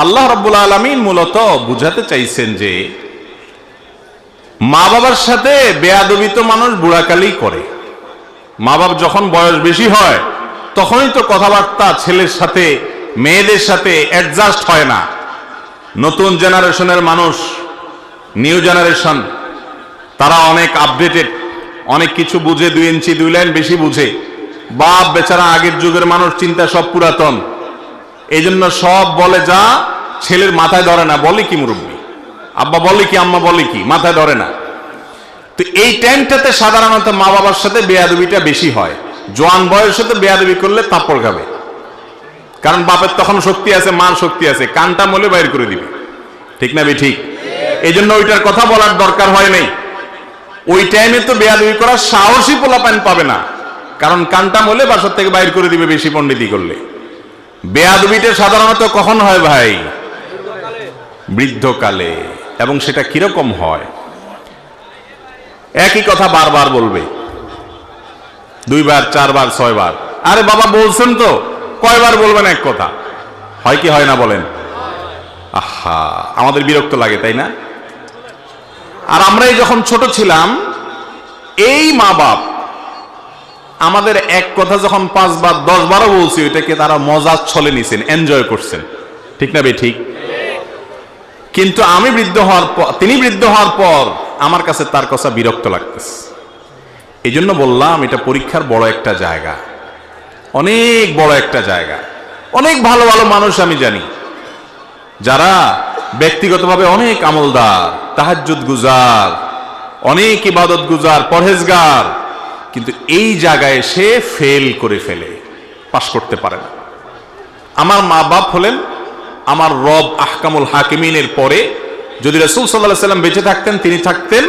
আল্লাহ রাব্বুল আলামিন মূলত বুঝাতে চাইছেন যে মা বাবার সাথে বেয়াদবি তো মানুষ বুড়াকালেই করে। মা বাবা যখন বয়স বেশি হয় তখনই তো কথাবার্তা ছেলের সাথে মেয়েদের সাথে অ্যাডজাস্ট হয় না। নতুন জেনারেশনের মানুষ, নিউ জেনারেশন, তারা অনেক আপডেটেড, অনেক কিছু বুঝে, 2 ইঞ্চি 2 লাইন বেশি বুঝে। বাপ বেচারা আগের যুগের মানুষ, চিন্তা সব পুরাতন, এই জন্য সব বলে যা ছেলের মাথায় ধরে না। বলে কি মুরব্বী, আব্বা বলে কি, আম্মা বলে কি, মাথায় ধরে না। তো এই টাইমটাতে সাধারণত মা বাবার সাথে বেয়াদবিটা বেশি হয়। জোয়ান বয়সে তো বেয়াদবি করলে থাপ্পড় খাবে, কারণ বাপের তখন শক্তি আছে, মার শক্তি আছে, কানটা মলে বাইর করে দিবে। ঠিক না? ঠিক। এই জন্য ওইটার কথা বলার দরকার হয় নাই। ওই টাইমে তো বেয়াদবি করার সাহসী পোলাপান পাবে না, কারণ কানটা মলে বাসার থেকে বাইর করে দিবে বেশি পণ্ডিতি করলে। বেয়াদবিটা সাধারণত কখন হয় ভাই? বৃদ্ধকালে। এবং সেটা কিরকম হয়? একই কথা বারবার বলবে, 2 বার 4 বার 6 বার। আরে বাবা বলছেন তো, কয়বার বলবেন এক কথা? হয় কি হয় না বলেন? আহা, আমাদের বিরক্ত লাগে, তাই না? আর আমরাই যখন ছোট ছিলাম, এই মা বাপ আমাদের এক কথা যখন 5 বার 10 বারও বলছি, ওইটাকে তারা মজার ছলে নিছেন, এনজয় করছেন। ঠিক না? ঠিক। কিন্তু আমি বৃদ্ধ হওয়ার পর, তিনি বৃদ্ধ হওয়ার পর আমার কাছে তার কথা বিরক্ত লাগতেছে। এই জন্য বললাম এটা পরীক্ষার বড় একটা জায়গা, অনেক বড় একটা জায়গা। অনেক ভালো ভালো মানুষ আমি জানি যারা ব্যক্তিগতভাবে অনেক আমলদার, তাহাজ্জুদ গুজার, অনেক ইবাদত গুজার, পরহেজগার, কিন্তু এই জায়গায় সে ফেল করে ফেলে, পাশ করতে পারে না। আমার মা বাপ হলেন আমার রব আহকামুল হাকিমিনের পরে। যদি রাসূল সাল্লাল্লাহু আলাইহি ওয়াসাল্লাম বেঁচে থাকতেন, তিনি থাকতেন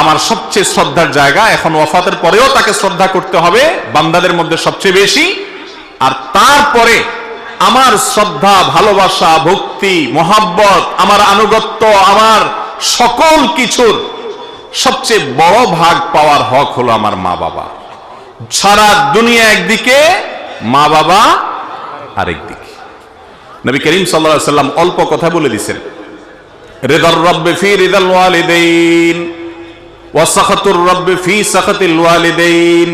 আমার সবচেয়ে শ্রদ্ধার জায়গা। এখন ওয়াফাতের পরেও তাকে শ্রদ্ধা করতে হবে বান্দাদের মধ্যে সবচেয়ে বেশি। আর তারপরে আমার শ্রদ্ধা, ভালোবাসা, ভক্তি, মহাব্বত, আমার আনুগত্য, আমার সকল কিছুর সবচেয়ে বড় ভাগ পাওয়ার হক হলো আমার মা বাবা। সারা দুনিয়া একদিকে, মা বাবা আরেকদিকে। নবী করিম সাল্লাল্লাহু আলাইহি ওয়াসাল্লাম অল্প কথা বলে দিয়েছেন, রিদার রাব্বি ফি রিদাল ওয়ালিদাইন ওয়া সাখাতুর রাব্বি ফি সাখাতিল ওয়ালিদাইন।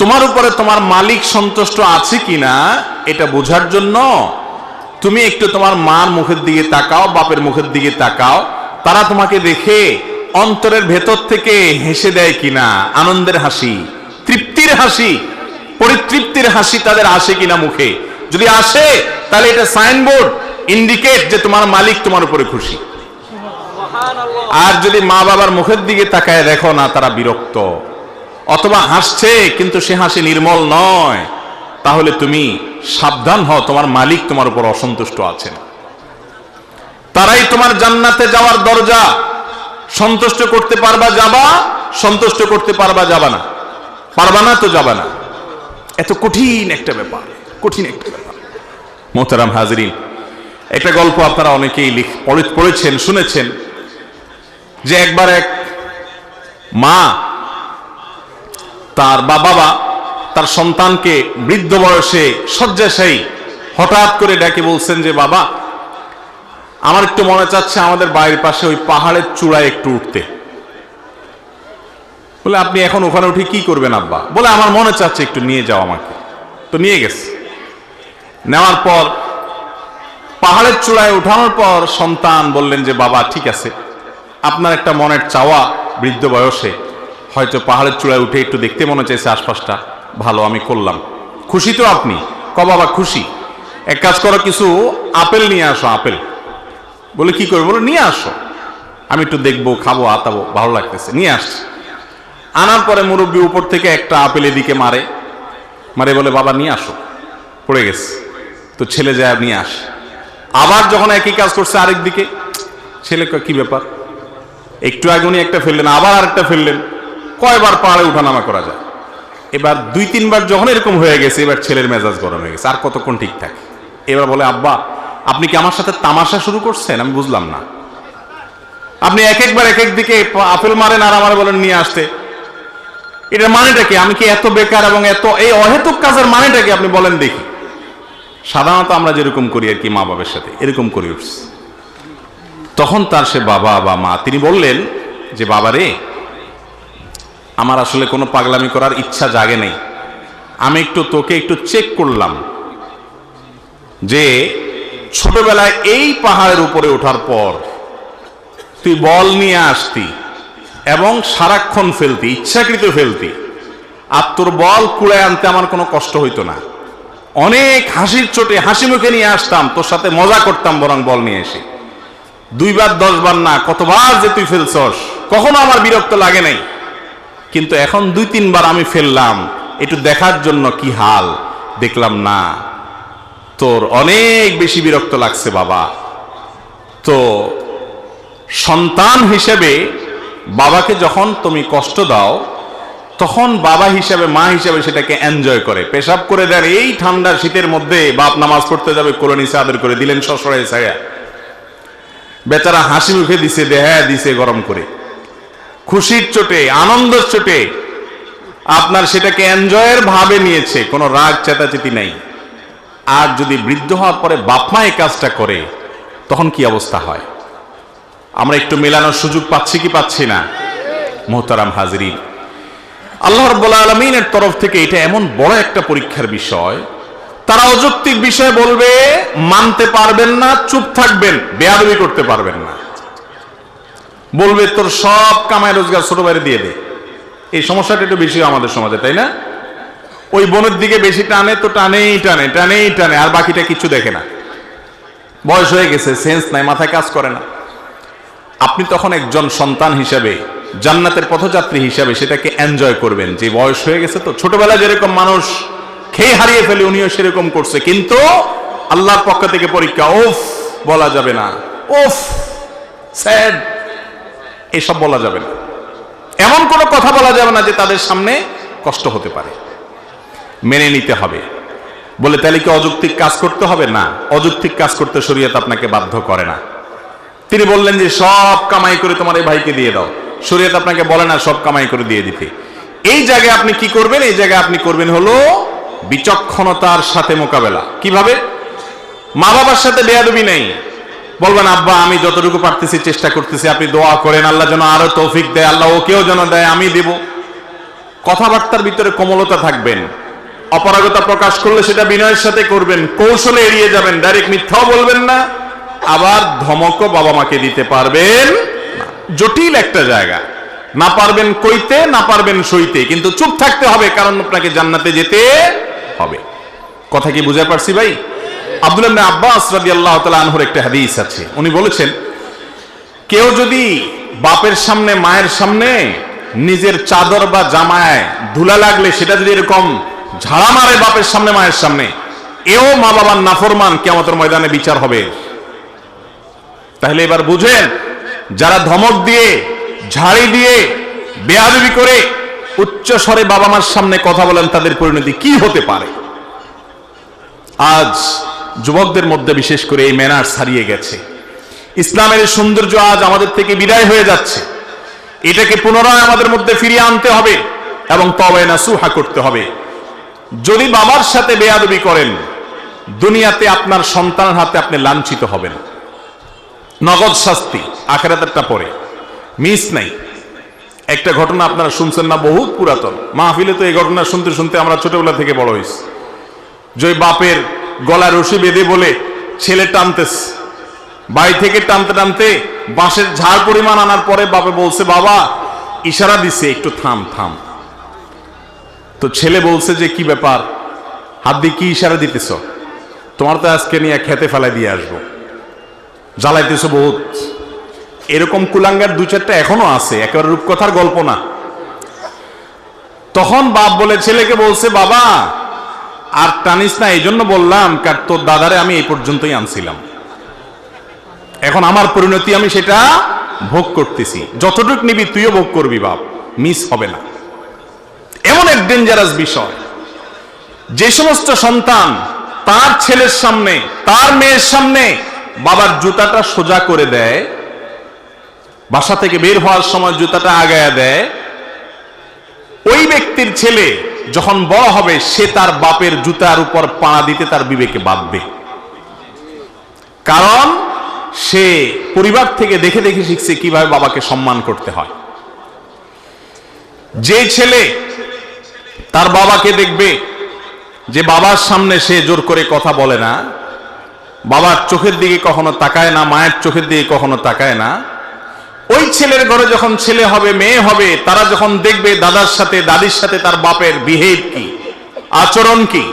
তোমার উপরে তোমার মালিক সন্তুষ্ট আছে কিনা এটা বোঝার জন্য তুমি একটু তোমার মার মুখের দিকে তাকাও, বাপের মুখের দিকে তাকাও। তারা তোমাকে দেখে অন্তরের ভেতর থেকে হেসে দেয় কিনা, আনন্দের হাসি, তৃপ্তির হাসি, পরিতৃপ্তির হাসি তাদের আসে কিনা মুখে। যদি আসে তাহলে এটা সাইনবোর্ড, ইন্ডিকেট যে তোমার মালিক তোমার উপরে খুশি। আর যদি মা বাবার মুখের দিকে তাকায় দেখো না, তারা বিরক্ত, অথবা হাসছে কিন্তু সে হাসি নির্মল নয়, তাহলে তুমি সাবধান হও, তোমার মালিক তোমার উপর অসন্তুষ্ট আছেন। তারাই তোমার জান্নাতে যাওয়ার দরজা। সন্তুষ্ট করতে পারবা যাবা, সন্তুষ্ট করতে পারবা যাবা না, পারবা না তো যাবা না। এত কঠিন একটা ব্যাপার, কঠিন একটা ব্যাপার। মোহতারাম হাজরিন, একটা গল্প আপনারা অনেকেই পড়েছেন, শুনেছেন, যে একবার এক মা তার বাবা তার সন্তানকে বৃদ্ধ বয়সে শয্যাশায়ী হঠাৎ করে ডেকে বলছেন যে বাবা, আমার একটু মনে চাচ্ছে আমাদের বাড়ির পাশে ওই পাহাড়ের চূড়ায় একটু উঠতে। বলে আপনি এখন ওখানে উঠে কি করবেন আব্বা? বলে আমার মনে চাচ্ছে একটু নিয়ে যাও আমাকে। তো নিয়ে গেছে। নেওয়ার পর পাহাড়ের চূড়ায় উঠানোর পর সন্তান বললেন যে বাবা ঠিক আছে, আপনার একটা মনের চাওয়া, বৃদ্ধ বয়সে হয়তো পাহাড়ের চূড়ায় উঠে একটু দেখতে মনে চাইছে আশপাশটা, ভালো, আমি করলাম। খুশি তো আপনি? ক বাবা খুশি। এক কাজ করো, কিছু আপেল নিয়ে আসো। আপেল। বলে কি করবো? বলে নিয়ে আসো, আমি একটু দেখবো, খাবো, আতাবো, ভালো লাগতেছে। নিয়ে আসছি। আনার পরে মুরব্বী উপর থেকে একটা আপেল এদিকে মারে, বলে বাবা নিয়ে আসো, পড়ে গেছে। তো ছেলে যায় নিয়ে আসে। আবার যখন একই কাজ করছে আরেক দিকে, ছেলে কি ব্যাপার? একটু আগে উনি একটা ফেললেন, আবার আরেকটা ফেললেন, কয়বার পাহাড়ে উঠানামা করা যায়? এবার 2-3 বার যখন এরকম হয়ে গেছে, এবার ছেলের মেজাজ গরম হয়ে গেছে, আর কতক্ষণ ঠিক থাকে। এবার বলে, আব্বা আপনি কি আমার সাথে তামাশা শুরু করছেন? আমি বুঝলাম না, আপনি এক একবার এক এক দিকে আপেল মারেন আর আমার বলেন নিয়ে আসতে, এটার মানেটা কি? আমি কি এত বেকার এবং এত এই অহেতুক কাজের মানেটা কি আপনি বলেন দেখি। সাধারণত আমরা যেরকম করি আর কি, মা বাবার সাথে এরকম করে উঠছি। তখন তার সে বাবা বা মা তিনি বললেন যে, বাবা রে, আমার আসলে কোনো পাগলামি করার ইচ্ছা জাগে নেই, আমি তোকে একটু চেক করলাম যে ছোটবেলায় এই পাহাড়ের উপরে ওঠার পর তুই বল নিয়ে আসতি এবং সারাক্ষণ ফেলতি, ইচ্ছাকৃত ফেলতি, আর তোর বল কুড়ায় আনতে আমার কোনো কষ্ট হইতো না, অনেক হাসির চোটে হাসি মুখে নিয়ে আসতাম, তোর সাথে মজা করতাম বরং বল নিয়ে এসে। 2 বার 10 বার না, কতবার যে তুই ফেলছস, কখনো আমার বিরক্ত লাগে নাই, কিন্তু এখন 2-3 বার আমি ফেললাম একটু দেখার জন্য কি হাল, দেখলাম না তোর অনেক বেশি বিরক্ত লাগছে বাবা। তো সন্তান হিসেবে বাবাকে যখন তুমি কষ্ট দাও, তখন বাবা হিসাবে মা হিসাবে সেটাকে এনজয় করে, পেশাব করে দেন এই ঠান্ডা শীতের মধ্যে, বাপ নামাজ পড়তে যাবে কোলে নিচে আদর করে দিলেন সশরে ছায়া, বেচারা হাসি মুখে দিছে, দেহা দিছে গরম করে, খুশির চোটে আনন্দের চোটে আপনার সেটাকে এনজয়ের ভাবে নিয়েছে, কোনো রাগ চেতাচেতি নাই। আর যদি বৃদ্ধ হওয়ার পরে বাপ মা এই কাজটা করে, তখন কি অবস্থা হয়? আমরা একটু মেলানোর সুযোগ পাচ্ছি কি পাচ্ছি না? মোহতারাম হাজরিন, আল্লাহ রাব্বুল আলামিনের তরফ থেকে এটা এমন বড় একটা পরীক্ষার বিষয়, তারা অযৌক্তিক বিষয় বলবে, মানতে পারবেন না, চুপ থাকবেন, বেয়াদবি করতে পারবেন না, বলবে তোর সব কামাই রোজগার ছোট ভাইরে দিয়ে দে। এই সমস্যাটা একটু বেশি আমাদের সমাজে, তাই না? ওই বোনের দিকে বেশি টানে তো টানেই টানে টানেই টানে, আর বাকিটা কিছু দেখে না, বয়স হয়ে গেছে, সেন্স নাই, মাথায় কাজ করে না। আপনি তখন একজন সন্তান হিসাবে, জান্নাতের পথযাত্রী হিসাবে সেটাকে এনজয় করবেন, যে বয়স হয়ে গেছে তো, ছোটবেলায় যেরকম মানুষ খেয়ে হারিয়ে ফেলে উনিও সেরকম করছে, কিন্তু আল্লাহর পক্ষ থেকে পরীক্ষা, ওফ বলা যাবে না, ওফ স্যাড এসব বলা যাবে না, এমন কোনো কথা বলা যাবে না যে তাদের সামনে কষ্ট হতে পারে, মেনে নিতে হবে। বলে তাহলে কি অযৌক্তিক কাজ করতে হবে? না, অযৌক্তিক কাজ করতে শরীয়ত আপনাকে বাধ্য করে না। তিনি বললেন যে সব কামাই করে তোমার এই ভাইকে দিয়ে দাও, শরীয়ত আপনাকে বলে না সব কামাই করে দিয়ে দিতে। এই জায়গায় আপনি কি করবেন? এই জায়গায় আপনি করবেন হলো বিচক্ষণতার সাথে মোকাবেলা। কিভাবে? মা বাবার সাথে বেয়াদবি নেই, বলবেন আব্বা আমি যতটুকু পারতেছি চেষ্টা করতেছি, আপনি দোয়া করেন আল্লাহ যেন আরো তৌফিক দেয়, আল্লাহ ওকেও যেন দেয়, আমি দেব। কথাবার্তার ভিতরে কোমলতা থাকবেন, অপারগতা প্রকাশ করলে সেটা বিনয়ের সাথে করবেন, কৌশলে এড়িয়ে যাবেন, ডাইরেক্ট মিথ্যাও বলবেন না, আবার ধমকও বাবা মাকে দিতে পারবেন না। জটিল একটা জায়গা, না পারবেন কইতে, না পারবেন সইতে, কিন্তু চুপ থাকতে হবে, কারণ আপনাকে জান্নাতে যেতে হবে। কথা কি বুঝে পারছি ভাই? আব্দুল্লাহ ইবনে আব্বাস রাদিয়াল্লাহু তাআলা আনহুর একটা হাদিস আছে, উনি বলেছেন, কেউ যদি বাপের সামনে মায়ের সামনে নিজের চাদর বা জামায় ধুলা লাগলে সেটা যদি এরকম ঝাড়া মারে বাপের সামনে মায়ের সামনে, এও মা বাবার নাফরমান, কিয়ামতের ময়দানে বিচার হবে। তাহলে এবার বুঝেন, যারা ধমক দিয়ে, ঝাড়ি দিয়ে, বেয়াদবি করে উচ্চ স্বরে বাবা মার সামনে কথা বলেন, তাদের পরিণতি কি হতে পারে। আজ যুবকদের মধ্যে বিশেষ করে এই ম্যানার্স হারিয়ে গেছে, ইসলামের সৌন্দর্য আজ আমাদের থেকে বিদায় হয়ে যাচ্ছে। এটাকে পুনরায় আমাদের মধ্যে ফিরিয়ে আনতে হবে এবং তওবা নাসুহা করতে হবে। যদি বাবার সাথে বেয়াদবি করেন, দুনিয়াতে আপনার সন্তানের হাতে আপনি লাঞ্ছিত হবেন, নগদ শাস্তি, আখিরাতেরটা পরে, মিস নাই। একটা ঘটনা আপনারা শুনছেন না, বহুত পুরাতন, মাহফিলে তো এই ঘটনা শুনতে শুনতে আমরা ছোটবেলা থেকে বড় হয়েছি। যে বাপের গলায় রশি বেঁধে বলে ছেলে টানতেছে, বাড়ি থেকে টানতে টানতে বাঁশের ঝাড় পরিমাণ আনার পরে বাপে বলছে, বাবা ইশারা দিছে একটু থাম থাম। তো ছেলে বলছে যে কি ব্যাপার, হাত দিয়ে কি ইশারা দিতেছ? তোমার তো আজকে নিয়ে খেতে ফেলাই দিয়ে আসবো, জ্বালাইতেছ বহুত। এরকম কুলাঙ্গার 2-4টা এখনো আছে, একেবারে রূপকথার গল্প না। তখন বাপ বলে ছেলেকে বলছে, বাবা আর টানিস না, এই জন্য বললাম, কার তোর দাদারে আমি এই পর্যন্তই আনছিলাম, এখন আমার পরিণতি আমি সেটা ভোগ করতেছি, যতটুক নিবি তুইও ভোগ করবি বাপ, মিস হবে না। এমন এক ডেঞ্জারাস বিষয়, যে সমস্ত সন্তান তার ছেলের সামনে, তার মেয়ের সামনে বাবার জুতাটা সোজা করে দেয়, বাসা থেকে বের হওয়ার সময় জুতাটা আগায়া দেয়, ওই ব্যক্তির ছেলে যখন বড় হবে সে তার বাপের জুতার উপর পা দিতে তার বিবেকে বাঁধবে। কারণ সে পরিবার থেকে দেখে দেখে শিখছে কিভাবে বাবাকে সম্মান করতে হয়। যে ছেলে তার বাবাকে দেখবে যে বাবার সামনে সে জোর করে কথা বলে না, বাবার চোখের দিকে কখনো তাকায় না, মায়ের চোখের দিকে কখনো তাকায় না, ওই ছেলের ঘরে যখন ছেলে হবে, মেয়ে হবে, তারা যখন দেখবে দাদার সাথে দাদির সাথে তার বাপের বিহেভ কি, আচরণ কি,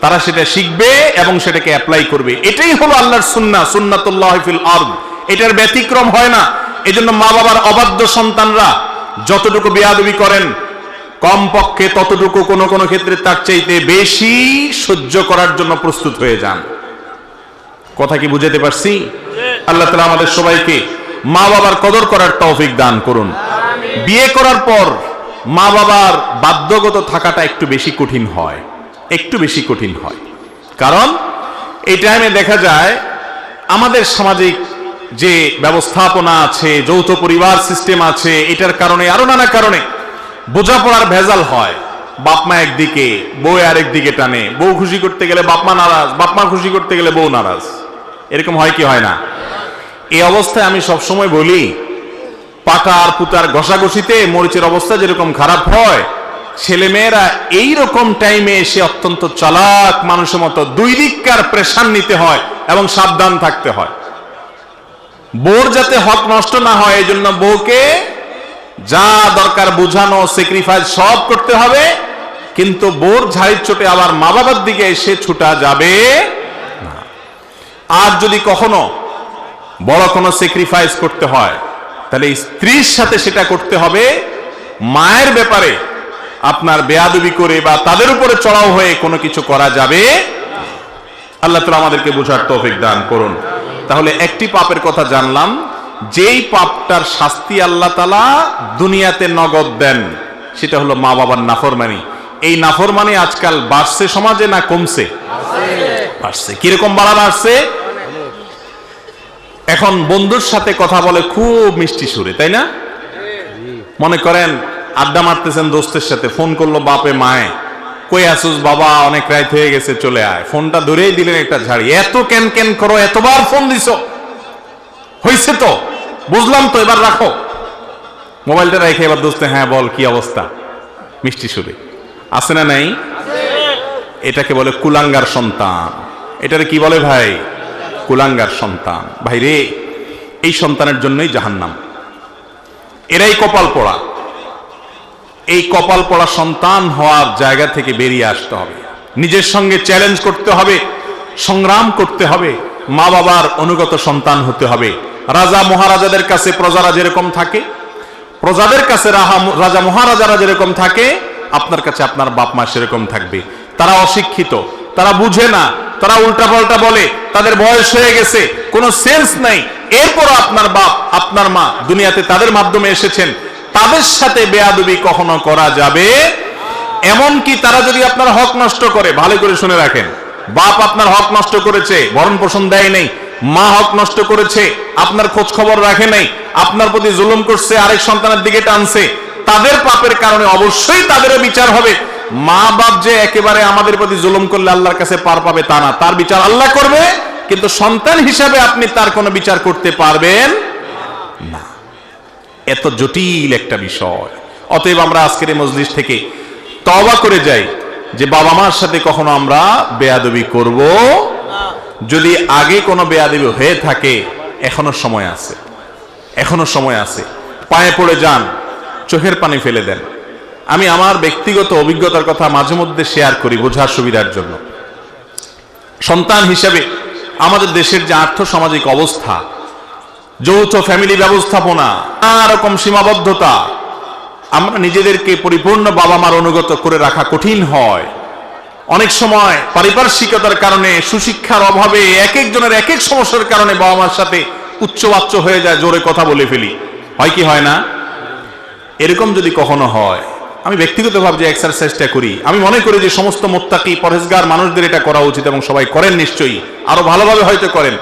তারা সেটা শিখবে এবং সেটাকে অ্যাপ্লাই করবে। এটাই হলো আল্লাহর সুন্নাহ, সুন্নাতুল্লাহ ফিল আরদ। এটার ব্যতিক্রম হয় না। এজন্য মা বাবার অবাধ্য সন্তানরা যতটুকু বেয়াদবি করেন, কমপক্ষে ততটুকু কোনো কোনো ক্ষেত্রে তার চাইতে বেশি সহ্য করার জন্য প্রস্তুত হয়ে যান। কথা কি বুঝাতে পারছি? আল্লাহ তাআলা আমাদের সবাইকে মা বাবার কদর করার তৌফিক দান করুন। বিয়ে করার পর মা বাবার বাধ্যগত থাকাটা একটু বেশি কঠিন হয়, একটু বেশি কঠিন হয়। কারণ এই টাইমে দেখা যায় আমাদের সামাজিক যে ব্যবস্থাপনা আছে, যৌথ পরিবার সিস্টেম আছে, এটার কারণে আরো নানা কারণে বোঝাপড়ার ভেজাল হয়। বাপ মা একদিকে, বউ আরেক দিকে টানে, বউ খুশি করতে গেলে বাপ মা নারাজ, বাপ মা খুশি করতে গেলে বউ নারাজ। এরকম হয় কি হয় না? এই অবস্থায় আমি সবসময় বলি, পাকা আর পুতার ঘষাঘষিতে মরিচের অবস্থা যেরকম খারাপ হয়, ছেলে মেয়েরা এইরকম টাইমে এসে অত্যন্ত চালাক মানুষের মতো দুই দিককার প্রেশার নিতে হয় এবং সাবধান থাকতে হয়। বউর যাতে হক নষ্ট না হয়, এই জন্য বউকে যা দরকার বুঝানো, স্যাক্রিফাইস সব করতে হবে, কিন্তু বউর ঝাড়ির চোটে আবার মা বাবার দিকে এসে ছুটা যাবে না। আর যদি কখনো বড় কোনো স্যাক্রিফাইস করতে হয়, তাহলে স্ত্রীর সাথে সেটা করতে হবে। মায়ের ব্যাপারে আপনার বেয়াদবি করে বা তাদের উপরে চড়াও হয়ে কোনো কিছু করা যাবে। আল্লাহ তাআলা আমাদেরকে বোঝার তৌফিক দান করুন। তাহলে একটি পাপের কথা জানলাম, যেই পাপটার শাস্তি আল্লাহ তাআলা দুনিয়াতে নগদ দেন, সেটা হলো মা বাবার নাফরমানি। এই নাফরমানি আজকাল বাড়ছে সমাজে না কমছে? বাড়ছে। কিরকম বাড়া বাড়ছে? এখন বন্ধুর সাথে কথা বলে খুব মিষ্টি সুরে, তাই না? মনে করেন আড্ডা মারতেছেন দোস্তের সাথে, ফোন করলো বাপে মায়ে, কই আসুস বাবা, অনেক রাত হয়ে গেছে, চলে আয়। ফোনটা ধরেই দিলেন একটা ঝাড়ি, এত কেন কেন করো, এতবার ফোন দিছো, হয়েছে তো, বুঝলাম তো, এবার রাখো। মোবাইলটা রেখে এবার দোস্তে, হ্যাঁ বল কি অবস্থা, মিষ্টি সুরে। আছে না নাই? এটাকে বলে কুলাঙ্গার সন্তান। এটারে কি বলে ভাই? কুলাঙ্গার সন্তান। ভাই রে, এই সন্তানের জন্যই জাহান্নাম। এরাই কপাল পোড়া। এই কপাল পোড়া সন্তান হওয়ার জায়গা থেকে বেরিয়ে আসতে হবে, নিজের সঙ্গে চ্যালেঞ্জ করতে হবে, সংগ্রাম করতে হবে, মা বাবার অনুগত সন্তান হতে হবে। রাজা মহারাজাদের কাছে প্রজারা যেরকম থাকে, প্রজাদের কাছে রাজা মহারাজারা যেরকম থাকে, আপনার কাছে আপনার বাপ মা সেরকম থাকবে। তারা অশিক্ষিত, তারা বুঝে না, তারা উল্টাপাল্টা বলে, তাদের বয়স হয়ে গেছে, কোনো সেন্স নাই, এরপরও আপনার বাপ আপনার মা দুনিয়াতে তাদের মাধ্যমে এসেছেন, তাদের সাথে বেয়াদবি কখনো করা যাবে? এমনকি তারা যদি আপনার হক নষ্ট করে, ভালো করে শুনে রাখেন, বাপ আপনার হক নষ্ট করেছে, ভরণ পোষণ দেয় নাই, মা হক নষ্ট করেছে, আপনার খোঁজ খবর রাখে নাই, আপনার প্রতি জুলুম করছে, আরেক সন্তানের দিকে টানছে, তাদের পাপের কারণে অবশ্যই তাদেরও বিচার হবে। মা বাপ যে একেবারে আমাদের প্রতি জুলুম করলে আল্লাহর কাছে পার পাবে তা না, তার বিচার আল্লাহ করবে, কিন্তু সন্তান হিসাবে আপনি তার কোনো বিচার করতে পারবেন না। এত জটিল একটা বিষয়। অতএব আমরা আজকের এই মজলিস থেকে তওবা করে যাই যে বাবা মার সাথে কখনো আমরা বেয়াদবি করব। যদি আগে কোনো বেয়াদবি হয়ে থাকে, এখনো সময় আছে, এখনো সময় আছে। পায়ে পড়ে যান, চোখের পানি ফেলে দেন। আমি আমার ব্যক্তিগত অভিজ্ঞতার কথা মাঝে মধ্যে শেয়ার করি বোঝার সুবিধার জন্য। সন্তান হিসেবে আমাদের দেশের যে আর্থ সামাজিক অবস্থা, যৌথ ফ্যামিলি ব্যবস্থাপনা, নানা রকম সীমাবদ্ধতা, আমরা নিজেদেরকে পরিপূর্ণ বাবা মার অনুগত করে রাখা কঠিন হয়। অনেক সময় পারিপার্শ্বিকতার কারণে, সুশিক্ষার অভাবে, এক একজনের এক এক সমস্যার কারণে বাবা মার সাথে উচ্চবাচ্য হয়ে যায়, জোরে কথা বলে ফেলি, হয় কি হয় না? এরকম যদি কখনো হয়, আমি ব্যক্তিগতভাবে যে এক্সারসাইজটা করি, আমি মনে করি যে সমস্ত মুত্তাকি পরহেজগার মানুষদের এটা করা উচিত, এবং সবাই করেন নিশ্চয়ই, আরো ভালোভাবে হয়তো করেন।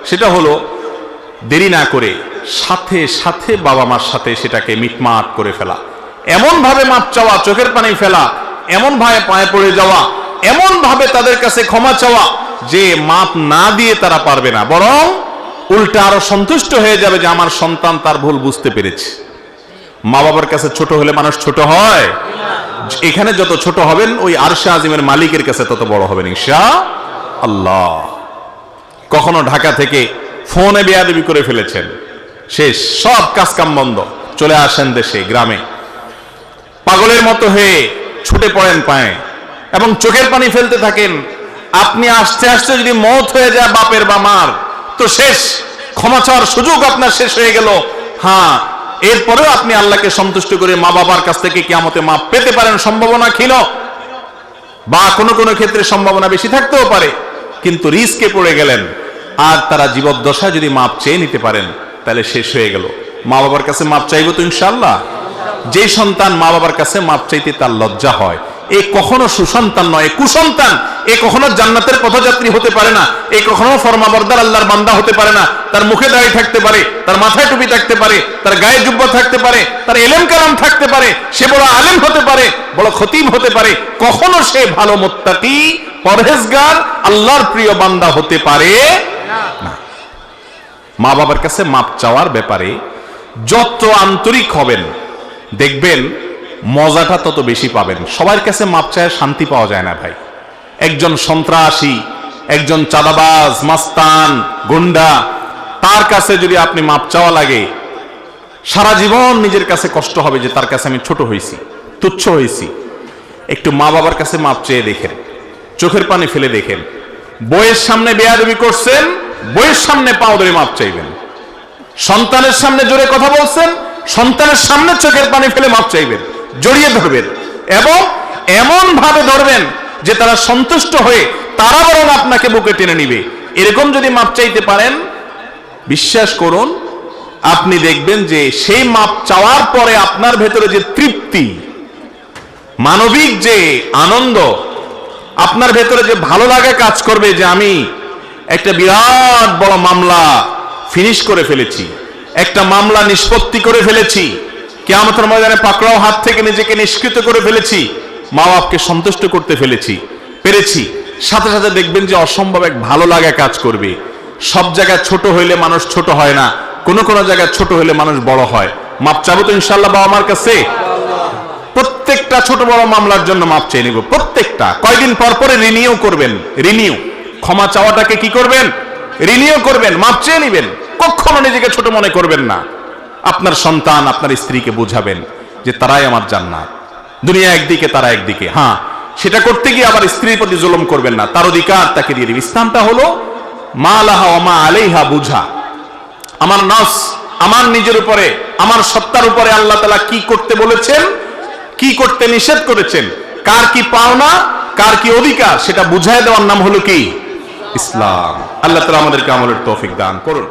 সেটা হলো দেরি না করে সাথে সাথে বাবা মার সাথে সেটাকে মিটমাট করে ফেলা, এমন ভাবে মাপ চাওয়া, চোখের পানি ফেলা, এমন ভাবে পায়ে পড়ে যাওয়া, এমন ভাবে তাদের কাছে ক্ষমা চাওয়া যে মাপ না দিয়ে তারা পারবে না, বরং উল্টা আরো সন্তুষ্ট হয়ে যাবে যে আমার সন্তান তার ভুল বুঝতে পেরেছে। মা বাবার কাছে ছোট হলে মানুষ ছোট হয়? এখানে যত ছোট হবেন ওই আরশে আজিমের মালিকের কাছে তত বড় হবেন ইনশাআল্লাহ। কখনো ঢাকা থেকে ফোনে বেয়াদবি করে ফেলেছেন, শেষ, সব কাজকাম বন্ধ, চলে আসেন দেশে, গ্রামে, পাগলের মতো হয়ে ছুটে পড়েন পায়ে এবং চোখের পানি ফেলতে থাকেন। আপনি আস্তে আস্তে যদি মওত হয়ে যায় বাপের বা মার, তো শেষ, ক্ষমা চাওয়ার সুযোগ আপনার শেষ হয়ে গেল। হ্যাঁ, এরপরেও আপনি আল্লাহকে সন্তুষ্ট করে মা বাবার কাছ থেকে কিয়ামতে মাপ পেতে পারেন, সম্ভাবনা ক্ষীণ, বা কোনো কোনো ক্ষেত্রে সম্ভাবনা বেশি থাকতেও পারে, কিন্তু রিস্কে পড়ে গেলেন। আর তারা জীবদ্দশায় যদি মাপ চেয়ে নিতে পারেন তাহলে শেষ হয়ে গেল। মা বাবার কাছে মাপ চাইব তো ইনশাআল্লাহ। যে সন্তান মা বাবার কাছে মাপ চাইতে তার লজ্জা হয়, এ কখনো সুসন্তান নয়, কুসন্তান। এ কখনো জান্নাতের পথযাত্রী হতে পারে না, এ কখনো ফরমাবরদার আল্লাহর বান্দা হতে পারে না। তার মুখে দাড়ি থাকতে পারে, তার মাথায় টুপি থাকতে পারে, তার গায়ে জুব্বা থাকতে পারে, তার এলেম কালাম থাকতে পারে, সে বড় আলেম হতে পারে, বড় খতিব হতে পারে, কখনো সে ভালো মুত্তাকি, পরহেজগার, আল্লাহর প্রিয় বান্দা হতে পারে না। মা বাবার কাছে মাপ চাওয়ার ব্যাপারে যত আন্তরিক হবেন দেখবেন মজাটা তত বেশি পাবেন। সবার কাছে মাপ চায় শান্তি পাওয়া যায় না ভাই। একজন সন্ত্রাসী, একজন চাঁদাবাজ, মাস্তান, গুন্ডা, তার কাছে যদি আপনি মাপ চাওয়া লাগে, সারা জীবন নিজের কাছে কষ্ট হবে যে তার কাছে আমি ছোট হয়েছি, তুচ্ছ হয়েছি। একটু মা বাবার কাছে মাপ চেয়ে দেখেন, চোখের পানি ফেলে দেখেন। বইয়ের সামনে বেয়াদবি করছেন, বইয়ের সামনে পাও ধরে মাপ চাইবেন। সন্তানের সামনে জোরে কথা বলছেন, সন্তানের সামনে চোখের পানি ফেলে মাপ চাইবেন, জড়িয়ে ধরবেন এবং এমন ভাবে ধরবেন যে তারা সন্তুষ্ট হয়ে তারা বরং আপনাকে বুকে টেনে নিবে। এরকম যদি মাপ চাইতে পারেন, বিশ্বাস করুন আপনি দেখবেন যে সেই মাপ চাওয়ার পরে আপনার ভেতরে যে তৃপ্তি, মানবিক যে আনন্দ, আপনার ভেতরে যে ভালো লাগা কাজ করবে যে আমি একটা বিরাট বড় মামলা ফিনিশ করে ফেলেছি, একটা মামলা নিষ্পত্তি করে ফেলেছি, কিয়ামতের ময়দানে পাকড়াও হাত থেকে নিজেকে নিষ্কৃত করে ফেলেছি, মা বাপকে সন্তুষ্ট করতে পেরেছি, সাথে সাথে দেখবেন যে অসম্ভব এক ভালো লাগা কাজ করবে। সব জায়গায় ছোট হইলে মানুষ ছোট হয় না, কোন কোন জায়গায় ছোট হইলে মানুষ বড় হয়। মাপ চাবো তো ইনশাআল্লাহ বাবা মার কাছে। প্রত্যেকটা ছোট বড় মামলার জন্য মাপ চেয়ে নিব, প্রত্যেকটা। কয়দিন পর পরে রিনিউ করবেন, রিনিউ, ক্ষমা চাওয়াটাকে কি করবেন? রিনিউ করবেন, মাপ চেয়ে নিবেন। কখনো নিজেকে ছোট মনে করবেন না। আপনার সন্তান, আপনার স্ত্রীকে বুঝাবেন যে তারাই আমার জান্নাত, দুনিয়া একদিকে তারা একদিকে। হ্যাঁ, সেটা করতে গিয়ে আবার স্ত্রীর প্রতি জুলুম করবেন না, তার অধিকার তাকে দিয়ে দিবেন। ইসলামটা হলো মা লাহা ওয়া মা আলাইহা বুঝা। আমার নফস, আমার নিজের উপরে, আমার সত্তার উপরে আল্লাহ তাআলা কি করতে বলেছেন, কি করতে নিষেধ করেছেন, কার কি পাওনা, কার কি অধিকার, সেটা বুঝায় দেওয়ার নাম হলো কি? ইসলাম। আল্লাহ তাআলা আমাদেরকে আমলের তৌফিক দান করুন।